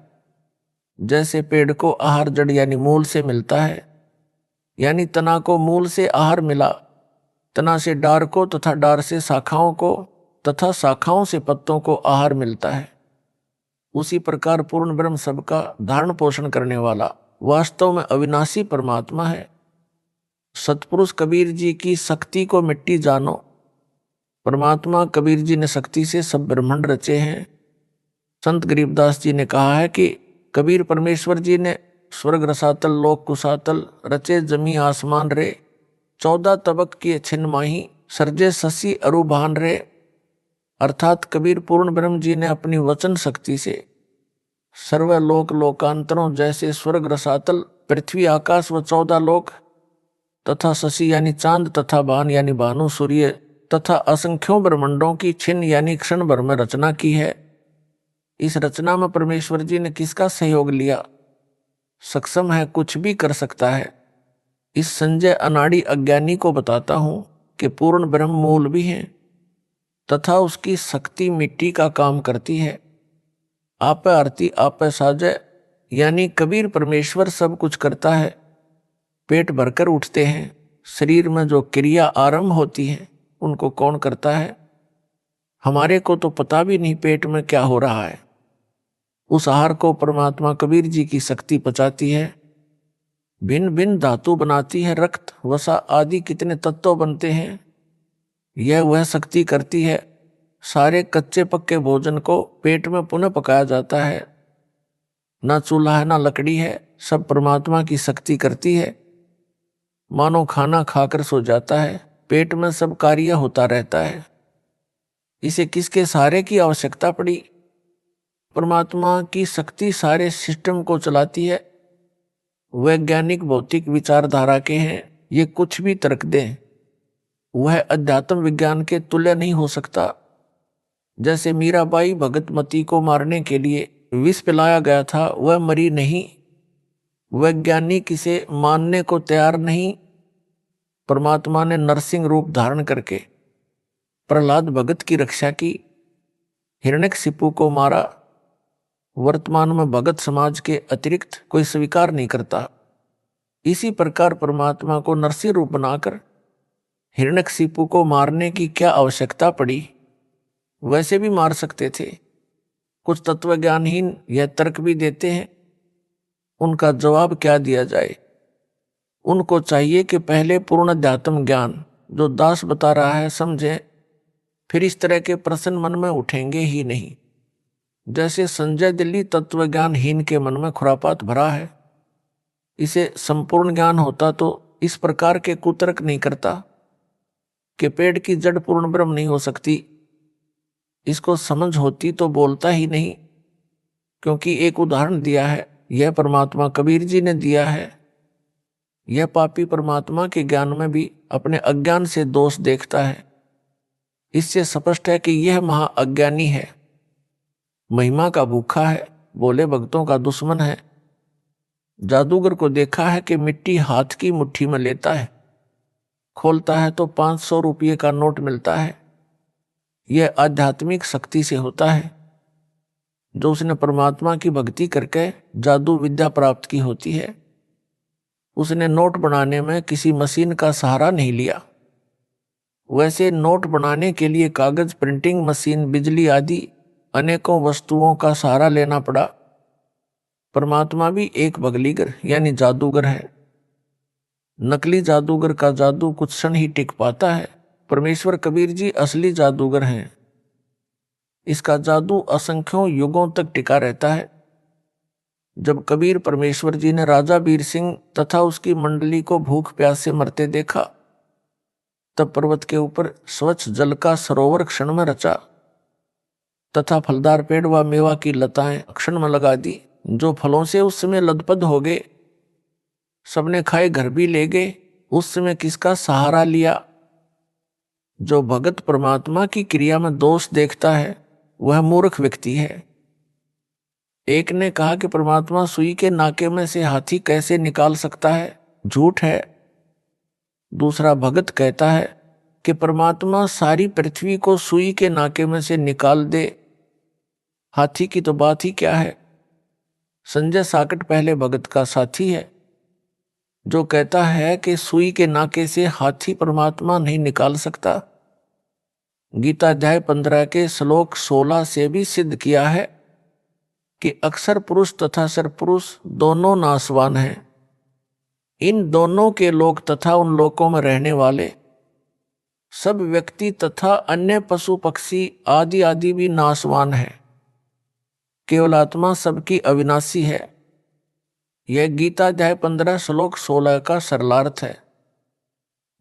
जैसे पेड़ को आहार जड़ यानी मूल से मिलता है, यानी तना को मूल से आहार मिला, तना से डार को तथा डार से शाखाओं को तथा शाखाओं से पत्तों को आहार मिलता है, उसी प्रकार पूर्ण ब्रह्म सबका धारण पोषण करने वाला वास्तव में अविनाशी परमात्मा है। सतपुरुष कबीर जी की शक्ति को मिट्टी जानो। परमात्मा कबीर जी ने शक्ति से सब ब्रह्मांड रचे हैं। संत गरीबदास जी ने कहा है कि कबीर परमेश्वर जी ने स्वर्ग रसातल लोक कुसातल रचे जमी आसमान रे, 14 तबक किए छिन्न माही सर्जे शशि अरुभान रे। अर्थात कबीर पूर्ण ब्रह्म जी ने अपनी वचन शक्ति से सर्वलोक लोकांतरों जैसे स्वर्ग रसातल पृथ्वी आकाश व 14 लोक तथा शशि यानी चांद तथा बान यानी भानु सूर्य तथा असंख्यों ब्रह्मांडों की छिन्न यानी क्षण भर में रचना की है। इस रचना में परमेश्वर जी ने किसका सहयोग लिया? सक्षम है, कुछ भी कर सकता है। इस संजय अनाड़ी अज्ञानी को बताता हूं कि पूर्ण ब्रह्म मूल भी है तथा उसकी शक्ति मिट्टी का काम करती है। आप आरती आप साजय यानी कबीर परमेश्वर सब कुछ करता है। पेट भरकर उठते हैं, शरीर में जो क्रिया आरंभ होती है उनको कौन करता है? हमारे को तो पता भी नहीं पेट में क्या हो रहा है। उस आहार को परमात्मा कबीर जी की शक्ति पचाती है, भिन्न भिन्न धातु बनाती है, रक्त वसा आदि कितने तत्व बनते हैं, यह वह शक्ति करती है। सारे कच्चे पक्के भोजन को पेट में पुनः पकाया जाता है। ना चूल्हा है ना लकड़ी है, सब परमात्मा की शक्ति करती है। मानो खाना खाकर सो जाता है, पेट में सब कार्य होता रहता है। इसे किसके सहारे की आवश्यकता पड़ी? परमात्मा की शक्ति सारे सिस्टम को चलाती है। वैज्ञानिक भौतिक विचारधारा के हैं, ये कुछ भी तर्क दें, वह अध्यात्म विज्ञान के तुल्य नहीं हो सकता। जैसे मीराबाई भगतमती को मारने के लिए विष पिलाया गया था, वह मरी नहीं। वैज्ञानिक इसे मानने को तैयार नहीं। परमात्मा ने नरसिंह रूप धारण करके प्रहलाद भगत की रक्षा की, हिरण्यकशिपु को मारा। वर्तमान में भगत समाज के अतिरिक्त कोई स्वीकार नहीं करता। इसी प्रकार परमात्मा को नरसिंह रूप बनाकर हिरण्यकशिपु को मारने की क्या आवश्यकता पड़ी? वैसे भी मार सकते थे। कुछ तत्वज्ञानहीन यह तर्क भी देते हैं, उनका जवाब क्या दिया जाए? उनको चाहिए कि पहले पूर्ण अध्यात्म ज्ञान जो दास बता रहा है समझें, फिर इस तरह के प्रश्न मन में उठेंगे ही नहीं। जैसे संजय दिल्ली तत्वज्ञानहीन के मन में खुरापात भरा है, इसे संपूर्ण ज्ञान होता तो इस प्रकार के कुतर्क नहीं करता कि पेड़ की जड़ पूर्ण ब्रह्म नहीं हो सकती। इसको समझ होती तो बोलता ही नहीं, क्योंकि एक उदाहरण दिया है, यह परमात्मा कबीर जी ने दिया है। यह पापी परमात्मा के ज्ञान में भी अपने अज्ञान से दोष देखता है। इससे स्पष्ट है कि यह महा अज्ञानी है, महिमा का भूखा है, बोले भक्तों का दुश्मन है। जादूगर को देखा है कि मिट्टी हाथ की मुट्ठी में लेता है, खोलता है तो 500 रुपये का नोट मिलता है। यह आध्यात्मिक शक्ति से होता है, जो उसने परमात्मा की भक्ति करके जादू विद्या प्राप्त की होती है। उसने नोट बनाने में किसी मशीन का सहारा नहीं लिया। वैसे नोट बनाने के लिए कागज, प्रिंटिंग मशीन, बिजली आदि अनेकों वस्तुओं का सहारा लेना पड़ा। परमात्मा भी एक बगलीगर यानी जादूगर है। नकली जादूगर का जादू कुछ क्षण ही टिक पाता है। परमेश्वर कबीर जी असली जादूगर हैं। इसका जादू असंख्यों युगों तक टिका रहता है। जब कबीर परमेश्वर जी ने राजा वीर सिंह तथा उसकी मंडली को भूख प्यास से मरते देखा, तब पर्वत के ऊपर स्वच्छ जल का सरोवर क्षण में रचा तथा फलदार पेड़ व मेवा की लताएं क्षण में लगा दी। जो फलों से उस समय लदपद हो गए, सबने खाए घर भी ले गए। उस समय किसका सहारा लिया? जो भगत परमात्मा की क्रिया में दोष देखता है वह मूर्ख व्यक्ति है। एक ने कहा कि परमात्मा सुई के नाके में से हाथी कैसे निकाल सकता है, झूठ है। दूसरा भगत कहता है कि परमात्मा सारी पृथ्वी को सुई के नाके में से निकाल दे, हाथी की तो बात ही क्या है। संजय साकट पहले भगत का साथी है जो कहता है कि सुई के नाके से हाथी परमात्मा नहीं निकाल सकता। गीता अध्याय 15 के श्लोक 16 से भी सिद्ध किया है कि अक्षर पुरुष तथा सर पुरुष दोनों नाशवान हैं। इन दोनों के लोक तथा उन लोकों में रहने वाले सब व्यक्ति तथा अन्य पशु पक्षी आदि आदि भी नाशवान हैं। केवल आत्मा सबकी अविनाशी है। यह गीता अध्याय 15 श्लोक 16 का सरलार्थ है।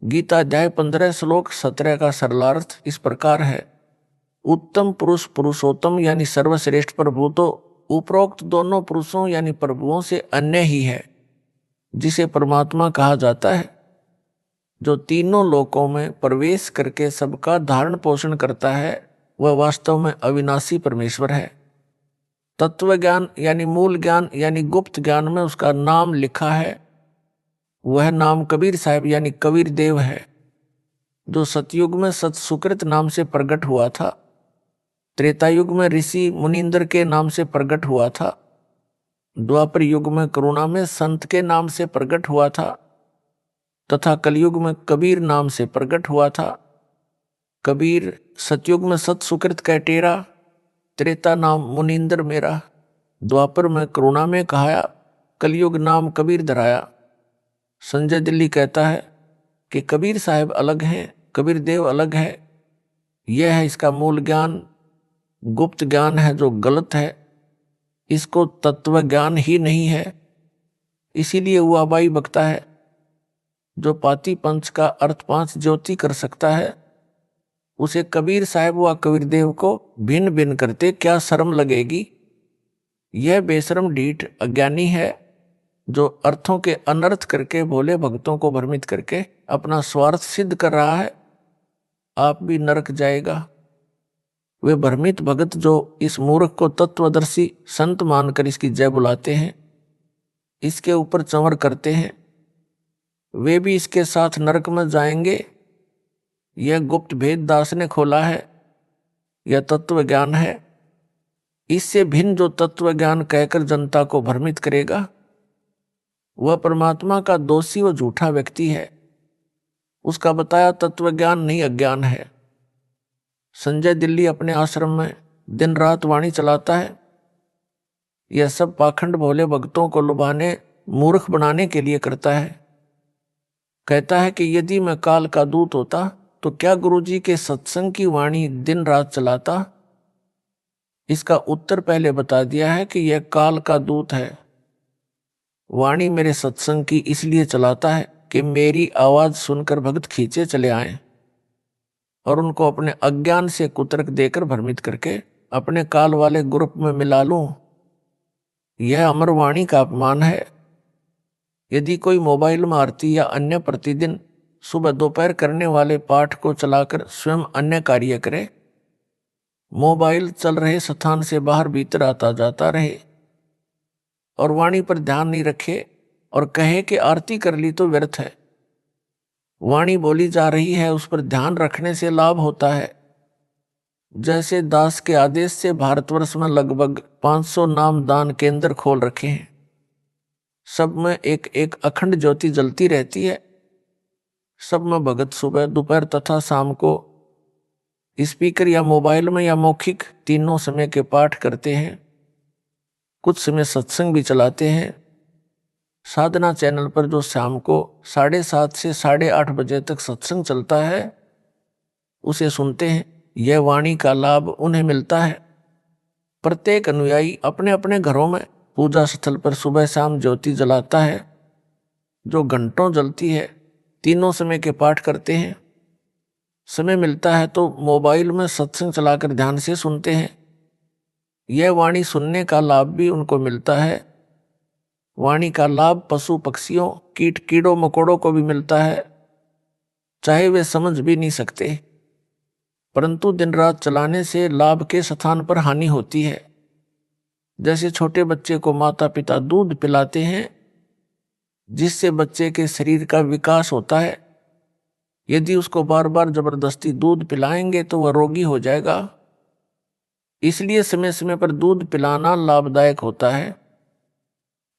गीता अध्याय 15 श्लोक 17 का सरलार्थ इस प्रकार है। उत्तम पुरुष पुरुषोत्तम यानी सर्वश्रेष्ठ प्रभु तो उपरोक्त दोनों पुरुषों यानी प्रभुओं से अन्य ही है, जिसे परमात्मा कहा जाता है, जो तीनों लोकों में प्रवेश करके सबका धारण पोषण करता है। वह वास्तव में अविनाशी परमेश्वर है। तत्व ज्ञान यानी मूल ज्ञान यानी गुप्त ज्ञान में उसका नाम लिखा है। वह नाम कबीर साहब यानी कबीर देव है, जो सतयुग में सतसुकृत नाम से प्रकट हुआ था, त्रेता युग में ऋषि मुनिंदर के नाम से प्रकट हुआ था, द्वापर युग में करुणा में संत के नाम से प्रकट हुआ था, तथा कलयुग में कबीर नाम से प्रकट हुआ था। कबीर सतयुग में सतसुकृत कैटेरा, त्रेता नाम मुनिंदर मेरा, द्वापर में करुणा में कहाया, कलयुग नाम कबीर धराया। संजय दिल्ली कहता है कि कबीर साहब अलग हैं, कबीर देव अलग है। यह है इसका मूल ज्ञान। गुप्त ज्ञान है जो गलत है, इसको तत्व ज्ञान ही नहीं है। इसीलिए वो आबाई बकता है। जो पाती पंच का अर्थ 5 ज्योति कर सकता है, उसे कबीर साहब व कबीर देव को भिन्न भिन्न करते क्या शर्म लगेगी। यह बेशर्म ढीठ अज्ञानी है जो अर्थों के अनर्थ करके भोले भक्तों को भ्रमित करके अपना स्वार्थ सिद्ध कर रहा है। आप भी नरक जाएगा। वे भ्रमित भगत जो इस मूर्ख को तत्वदर्शी संत मानकर इसकी जय बुलाते हैं, इसके ऊपर चंवर करते हैं, वे भी इसके साथ नरक में जाएंगे। यह गुप्त भेद दास ने खोला है। यह तत्व ज्ञान है। इससे भिन्न जो तत्व ज्ञान कहकर जनता को भ्रमित करेगा, वह परमात्मा का दोषी व झूठा व्यक्ति है। उसका बताया तत्व ज्ञान नहीं अज्ञान है। संजय दिल्ली अपने आश्रम में दिन रात वाणी चलाता है। यह सब पाखंड भोले भक्तों को लुभाने मूर्ख बनाने के लिए करता है। कहता है कि यदि मैं काल का दूत होता तो क्या गुरुजी के सत्संग की वाणी दिन रात चलाता। इसका उत्तर पहले बता दिया है कि यह काल का दूत है। वाणी मेरे सत्संग की इसलिए चलाता है कि मेरी आवाज सुनकर भक्त खींचे चले आए और उनको अपने अज्ञान से कुतर्क देकर भ्रमित करके अपने काल वाले ग्रुप में मिला लूं। यह अमर वाणी का अपमान है। यदि कोई मोबाइल में आरती या अन्य प्रतिदिन सुबह दोपहर करने वाले पाठ को चलाकर स्वयं अन्य कार्य करे, मोबाइल चल रहे स्थान से बाहर भीतर आता जाता रहे और वाणी पर ध्यान नहीं रखे और कहे कि आरती कर ली तो व्यर्थ है, वाणी बोली जा रही है उस पर ध्यान रखने से लाभ होता है। जैसे दास के आदेश से भारतवर्ष में लगभग 500 नाम दान केंद्र खोल रखे हैं। सब में एक एक अखंड ज्योति जलती रहती है। सब में भगत सुबह दोपहर तथा शाम को स्पीकर या मोबाइल में या मौखिक तीनों समय के पाठ करते हैं। कुछ समय सत्संग भी चलाते हैं। साधना चैनल पर जो शाम को 7:30 से 8:30 बजे तक सत्संग चलता है, उसे सुनते हैं। यह वाणी का लाभ उन्हें मिलता है। प्रत्येक अनुयायी अपने अपने घरों में पूजा स्थल पर सुबह शाम ज्योति जलाता है, जो घंटों जलती है। तीनों समय के पाठ करते हैं। समय मिलता है तो मोबाइल में सत्संग चलाकर ध्यान से सुनते हैं। यह वाणी सुनने का लाभ भी उनको मिलता है। वाणी का लाभ पशु पक्षियों कीट कीड़ों मकोड़ों को भी मिलता है, चाहे वे समझ भी नहीं सकते। परंतु दिन रात चलाने से लाभ के स्थान पर हानि होती है। जैसे छोटे बच्चे को माता पिता दूध पिलाते हैं जिससे बच्चे के शरीर का विकास होता है, यदि उसको बार बार जबरदस्ती दूध पिलाएंगे तो वह रोगी हो जाएगा। इसलिए समय समय पर दूध पिलाना लाभदायक होता है।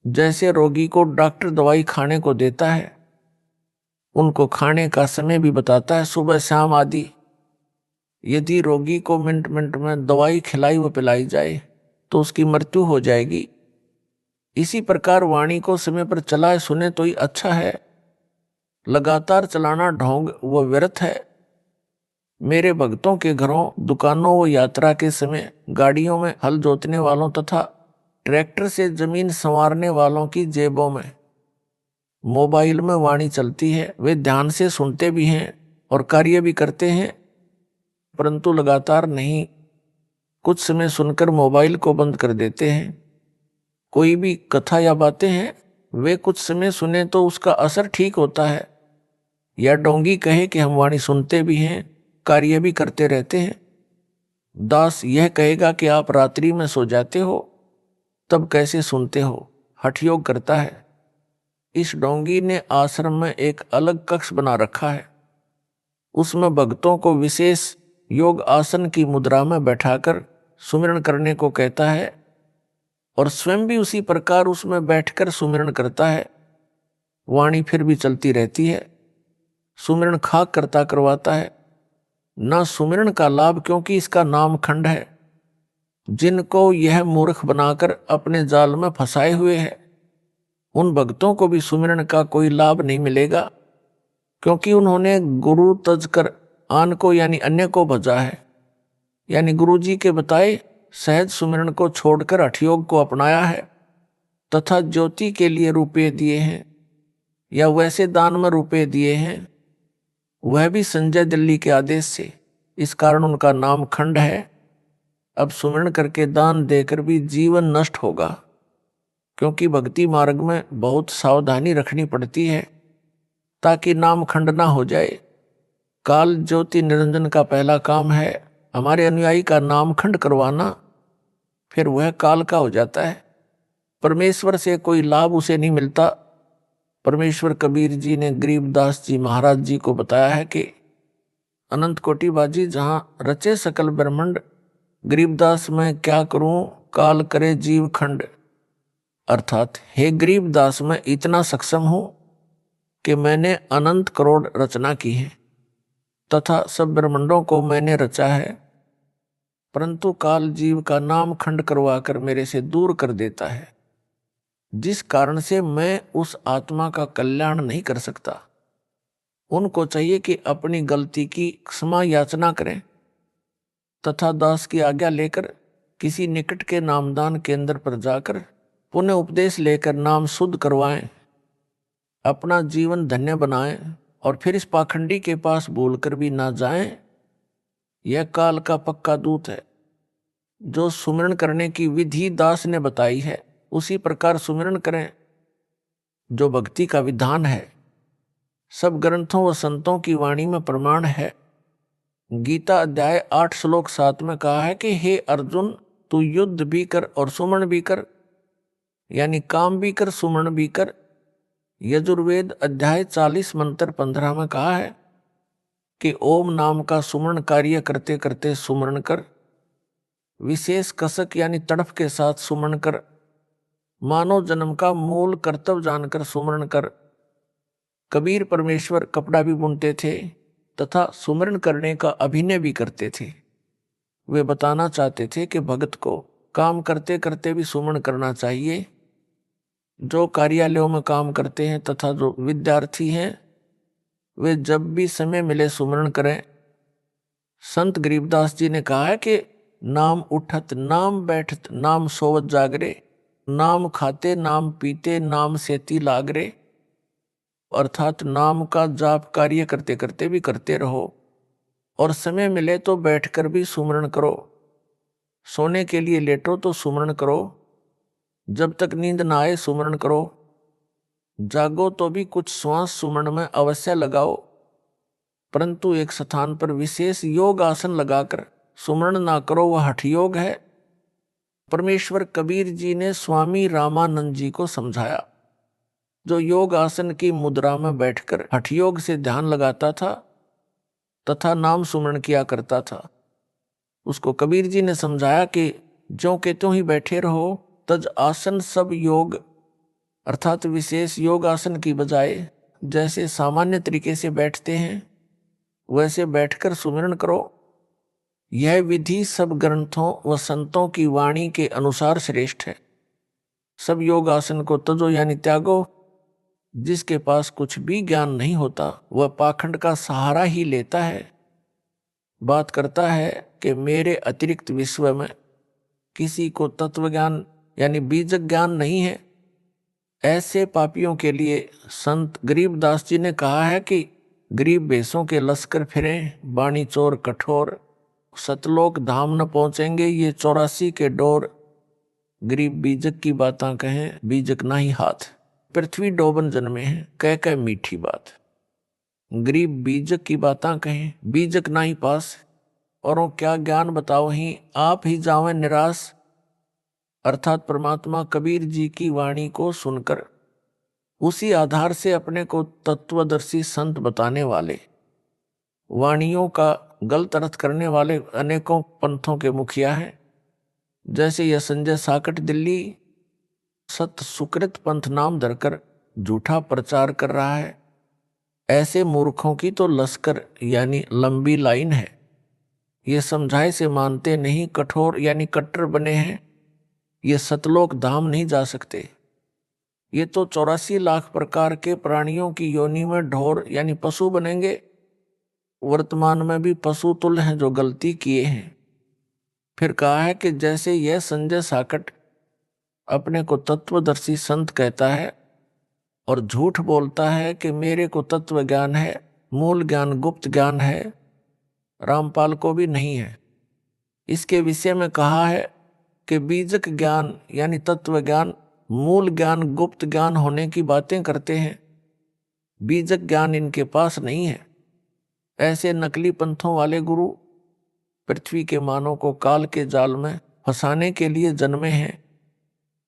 जैसे रोगी को डॉक्टर दवाई खाने को देता है, उनको खाने का समय भी बताता है, सुबह शाम आदि। यदि रोगी को मिनट मिनट में दवाई खिलाई व पिलाई जाए तो उसकी मृत्यु हो जाएगी। इसी प्रकार वाणी को समय पर चलाए सुने तो ही अच्छा है, लगातार चलाना ढोंग व व्यर्थ है। मेरे भक्तों के घरों, दुकानों व यात्रा के समय, गाड़ियों में हल जोतने वालों तथा ट्रैक्टर से जमीन संवारने वालों की जेबों में मोबाइल में वाणी चलती है। वे ध्यान से सुनते भी हैं और कार्य भी करते हैं, परंतु लगातार नहीं। कुछ समय सुनकर मोबाइल को बंद कर देते हैं। कोई भी कथा या बातें हैं, वे कुछ समय सुने तो उसका असर ठीक होता है। या डोंगी कहे कि हम वाणी सुनते भी हैं, कार्य भी करते रहते हैं। दास यह कहेगा कि आप रात्रि में सो जाते हो, तब कैसे सुनते हो? हठयोग करता है। इस डोंगी ने आश्रम में एक अलग कक्ष बना रखा है। उसमें भक्तों को विशेष योग आसन की मुद्रा में बैठाकर सुमिरन करने को कहता है और स्वयं भी उसी प्रकार उसमें बैठकर सुमिरन करता है। वाणी फिर भी चलती रहती है। सुमिरन खाक करता करवाता है। न सुमिरन का लाभ, क्योंकि इसका नाम खंड है। जिनको यह मूर्ख बनाकर अपने जाल में फंसाए हुए है, उन भक्तों को भी सुमिरन का कोई लाभ नहीं मिलेगा, क्योंकि उन्होंने गुरु तज कर आन को यानी अन्य को भजा है। यानी गुरु जी के बताए सहज सुमिरन को छोड़कर हठयोग को अपनाया है तथा ज्योति के लिए रुपये दिए हैं या वैसे दान में रुपये दिए हैं, वह भी संजय दिल्ली के आदेश से। इस कारण उनका नाम खंड है। अब सुमिरन करके दान देकर भी जीवन नष्ट होगा, क्योंकि भक्ति मार्ग में बहुत सावधानी रखनी पड़ती है ताकि नाम खंड ना हो जाए। काल ज्योति निरंजन का पहला काम है हमारे अनुयायी का नाम खंड करवाना, फिर वह काल का हो जाता है। परमेश्वर से कोई लाभ उसे नहीं मिलता। परमेश्वर कबीर जी ने गरीबदास जी महाराज जी को बताया है कि अनंत कोटि बाजी जहां रचे सकल ब्रह्मांड, गरीबदास मैं क्या करूं काल करे जीव खंड। अर्थात हे गरीबदास मैं इतना सक्षम हूं कि मैंने अनंत करोड़ रचना की है तथा सब ब्रह्मांडों को मैंने रचा है, परंतु काल जीव का नाम खंड करवाकर मेरे से दूर कर देता है, जिस कारण से मैं उस आत्मा का कल्याण नहीं कर सकता। उनको चाहिए कि अपनी गलती की क्षमा याचना करें तथा दास की आज्ञा लेकर किसी निकट के नामदान केंद्र पर जाकर पुण्य उपदेश लेकर नाम शुद्ध करवाएं, अपना जीवन धन्य बनाएं और फिर इस पाखंडी के पास बोलकर भी ना जाएं। यह काल का पक्का दूत है। जो सुमिरन करने की विधि दास ने बताई है उसी प्रकार सुमिरन करें, जो भक्ति का विधान है। सब ग्रंथों व संतों की वाणी में प्रमाण है। गीता अध्याय 8 श्लोक 7 में कहा है कि हे अर्जुन, तू युद्ध भी कर और सुमरण भी कर, यानी काम भी कर सुमरण भी कर। यजुर्वेद अध्याय 40 मंत्र 15 में कहा है कि ओम नाम का सुमरण कार्य करते करते सुमरण कर, विशेष कसक यानी तड़फ के साथ सुमरण कर, मानव जन्म का मूल कर्तव्य जानकर सुमरण कर। कबीर परमेश्वर कपड़ा भी बुनते थे तथा सुमरण करने का अभिनय भी करते थे। वे बताना चाहते थे कि भगत को काम करते करते भी सुमरण करना चाहिए। जो कार्यालयों में काम करते हैं तथा जो विद्यार्थी हैं वे जब भी समय मिले सुमरण करें। संत गरीबदास जी ने कहा है कि नाम उठत नाम बैठत नाम सोवत जागरे, नाम खाते नाम पीते नाम सेती लागरे। अर्थात नाम का जाप कार्य करते करते भी करते रहो और समय मिले तो बैठकर भी सुमरण करो। सोने के लिए लेटो तो सुमरण करो, जब तक नींद ना आए सुमरण करो। जागो तो भी कुछ श्वास सुमरण में अवश्य लगाओ। परंतु एक स्थान पर विशेष योग आसन लगाकर सुमरण ना करो, वह हठ योग है। परमेश्वर कबीर जी ने स्वामी रामानंद जी को समझाया, जो योग आसन की मुद्रा में बैठकर हठ योग से ध्यान लगाता था तथा नाम सुमरण किया करता था, उसको कबीर जी ने समझाया कि ज्यों के त्यों ही बैठे रहो। तज आसन सब योग, अर्थात विशेष योग आसन की बजाय जैसे सामान्य तरीके से बैठते हैं वैसे बैठकर सुमिरन करो। यह विधि सब ग्रंथों व संतों की वाणी के अनुसार श्रेष्ठ है। सब योग आसन को तजो यानी त्यागो। जिसके पास कुछ भी ज्ञान नहीं होता वह पाखंड का सहारा ही लेता है, बात करता है कि मेरे अतिरिक्त विश्व में किसी को तत्व ज्ञान यानी बीजक ज्ञान नहीं है। ऐसे पापियों के लिए संत गरीबदास जी ने कहा है कि गरीब भेषों के लश्कर फिरें, बाणी चोर कठोर, सतलोक धाम न पहुंचेंगे ये 84 के डोर। गरीब बीजक की बातां कहें, बीजक ना ही हाथ, पृथ्वी डोबन जन्मे हैं, कह कह मीठी बात। गरीब बीजक की बातां कहें, बीजक ना ही पास, औरों क्या ज्ञान बताओ ही, आप ही जावें निराश। अर्थात परमात्मा कबीर जी की वाणी को सुनकर उसी आधार से अपने को तत्वदर्शी संत बताने वाले, वाणियों का गलत अर्थ करने वाले अनेकों पंथों के मुखिया हैं। जैसे यह संजय साकट दिल्ली सत सुकृत पंथ नाम धरकर झूठा प्रचार कर रहा है। ऐसे मूर्खों की तो लश्कर यानी लंबी लाइन है। ये समझाए से मानते नहीं, कठोर यानी कट्टर बने हैं। ये सतलोक धाम नहीं जा सकते। ये तो 84 लाख प्रकार के प्राणियों की योनि में ढोर यानी पशु बनेंगे। वर्तमान में भी पशु तुल्य हैं जो गलती किए हैं। फिर कहा है कि जैसे यह संजय साकट अपने को तत्वदर्शी संत कहता है और झूठ बोलता है कि मेरे को तत्व ज्ञान है, मूल ज्ञान गुप्त ज्ञान है, रामपाल को भी नहीं है। इसके विषय में कहा है कि बीजक ज्ञान यानी तत्व ज्ञान, मूल ज्ञान गुप्त ज्ञान होने की बातें करते हैं। बीजक ज्ञान इनके पास नहीं है। ऐसे नकली पंथों वाले गुरु पृथ्वी के मानव को काल के जाल में फंसाने के लिए जन्मे हैं।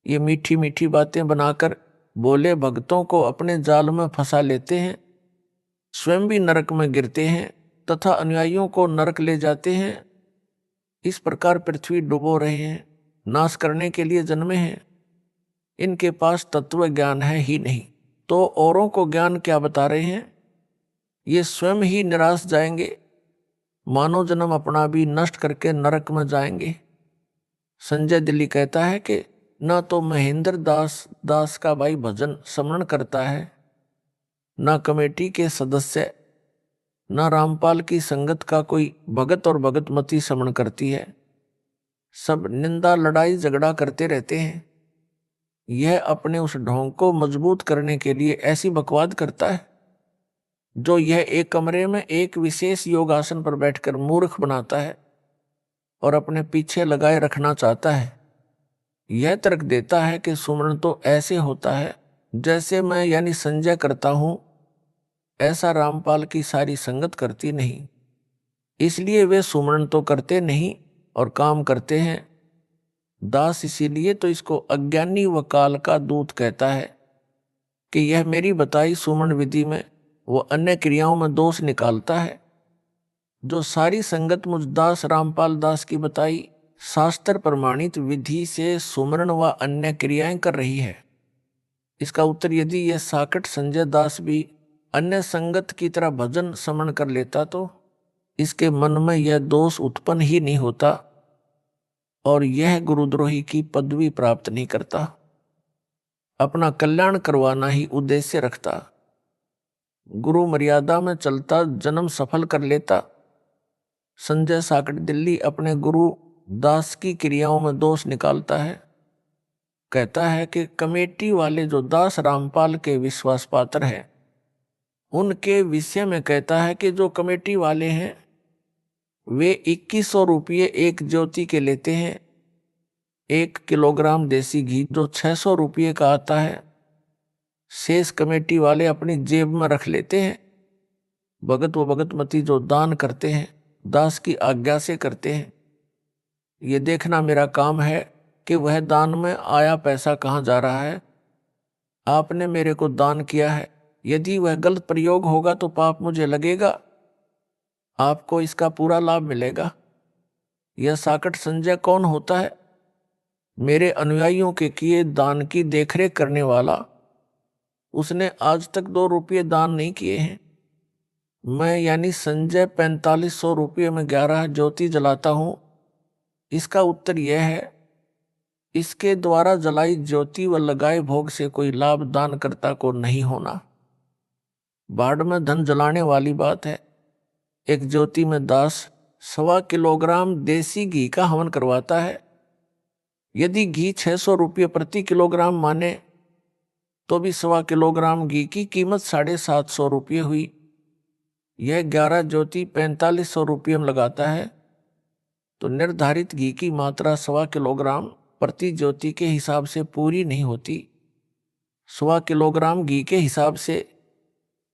ये मीठी मीठी बातें बनाकर बोले भक्तों को अपने जाल में फंसा लेते हैं, स्वयं भी नरक में गिरते हैं तथा अनुयायियों को नरक ले जाते हैं। इस प्रकार पृथ्वी डुबो रहे हैं, नाश करने के लिए जन्मे हैं। इनके पास तत्व ज्ञान है ही नहीं, तो औरों को ज्ञान क्या बता रहे हैं। ये स्वयं ही निराश जाएंगे, मानव जन्म अपना भी नष्ट करके नरक में जाएंगे। संजय दिल्ली कहता है कि न तो महेंद्र दास का भाई भजन स्मरण करता है, न कमेटी के सदस्य, न रामपाल की संगत का कोई भगत और भगतमती स्मरण करती है। सब निंदा लड़ाई झगड़ा करते रहते हैं। यह अपने उस ढोंग को मजबूत करने के लिए ऐसी बकवाद करता है जो यह एक कमरे में एक विशेष योगासन पर बैठकर मूर्ख बनाता है और अपने पीछे लगाए रखना चाहता है। यह तर्क देता है कि सुमरण तो ऐसे होता है जैसे मैं यानी संजय करता हूं, ऐसा रामपाल की सारी संगत करती नहीं, इसलिए वे सुमरण तो करते नहीं और काम करते हैं। दास इसीलिए तो इसको अज्ञानी व काल का दूत कहता है कि यह मेरी बताई सुमरण विधि में वो अन्य क्रियाओं में दोष निकालता है। जो सारी संगत मुझ दास रामपाल दास की बताई शास्त्र प्रमाणित विधि से सुमरण व अन्य क्रियाएं कर रही है। इसका उत्तर यदि यह साकट संजय दास भी अन्य संगत की तरह भजन समण कर लेता तो इसके मन में यह दोष उत्पन्न ही नहीं होता और यह गुरुद्रोही की पदवी प्राप्त नहीं करता। अपना कल्याण करवाना ही उद्देश्य रखता, गुरु मर्यादा में चलता जन्म सफल कर लेता। संजय साकट दिल्ली अपने गुरु दास की क्रियाओं में दोष निकालता है। कहता है कि कमेटी वाले जो दास रामपाल के विश्वास पात्र हैं, उनके विषय में कहता है कि जो कमेटी वाले हैं वे 2100 रुपये एक ज्योति के लेते हैं। 1 किलोग्राम देसी घी जो 600 रुपये का आता है, शेष कमेटी वाले अपनी जेब में रख लेते हैं। भगत व भगतमती जो दान करते हैं दास की आज्ञा से करते हैं। ये देखना मेरा काम है कि वह दान में आया पैसा कहाँ जा रहा है। आपने मेरे को दान किया है, यदि वह गलत प्रयोग होगा तो पाप मुझे लगेगा, आपको इसका पूरा लाभ मिलेगा। यह साकट संजय कौन होता है? मेरे अनुयायियों के किए दान की देखरेख करने वाला। उसने आज तक 2 रुपये दान नहीं किए हैं। मैं यानी संजय 4500 रुपये में 11 ज्योति जलाता हूं। इसका उत्तर यह है, इसके द्वारा जलाई ज्योति व लगाए भोग से कोई लाभ दानकर्ता को नहीं होना। बाढ़ में धन जलाने वाली बात है। एक ज्योति में दास 1.25 किलोग्राम देसी घी का हवन करवाता है। यदि घी 600 रुपये प्रति किलोग्राम माने तो भी 1.25 किलोग्राम घी की कीमत 750 रुपये हुई। यह 11 ज्योति 4500 रुपये में लगाता है तो निर्धारित घी की मात्रा 1.25 किलोग्राम प्रति ज्योति के हिसाब से पूरी नहीं होती। 1.25 किलोग्राम घी के हिसाब से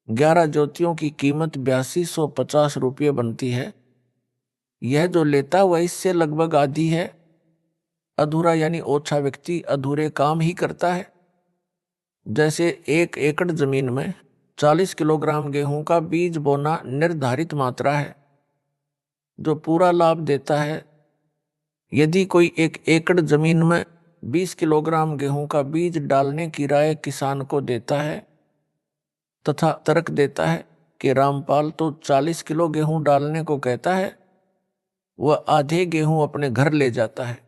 11 ज्योतियों की कीमत 8250 रुपये बनती है। यह जो लेता वह इससे लगभग आधी है। अधूरा यानी ओछा व्यक्ति अधूरे काम ही करता है। जैसे 1 एकड़ जमीन में 40 किलोग्राम गेहूं का बीज बोना निर्धारित मात्रा है जो पूरा लाभ देता है। यदि कोई 1 एकड़ जमीन में 20 किलोग्राम गेहूं का बीज डालने की राय किसान को देता है तथा तर्क देता है कि रामपाल तो 40 किलो गेहूं डालने को कहता है, वह आधे गेहूं अपने घर ले जाता है।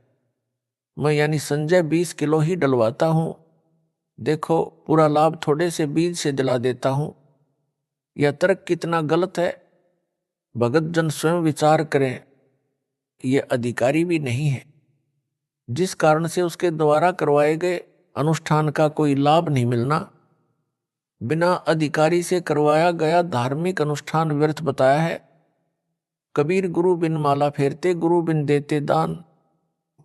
मैं यानी संजय 20 किलो ही डलवाता हूं। देखो पूरा लाभ थोड़े से बीज से दिला देता हूं। यह तर्क कितना गलत है, भगत जन स्वयं विचार करें। यह अधिकारी भी नहीं है, जिस कारण से उसके द्वारा करवाए गए अनुष्ठान का कोई लाभ नहीं मिलना। बिना अधिकारी से करवाया गया धार्मिक अनुष्ठान व्यर्थ बताया है। कबीर गुरु बिन माला फेरते, गुरु बिन देते दान।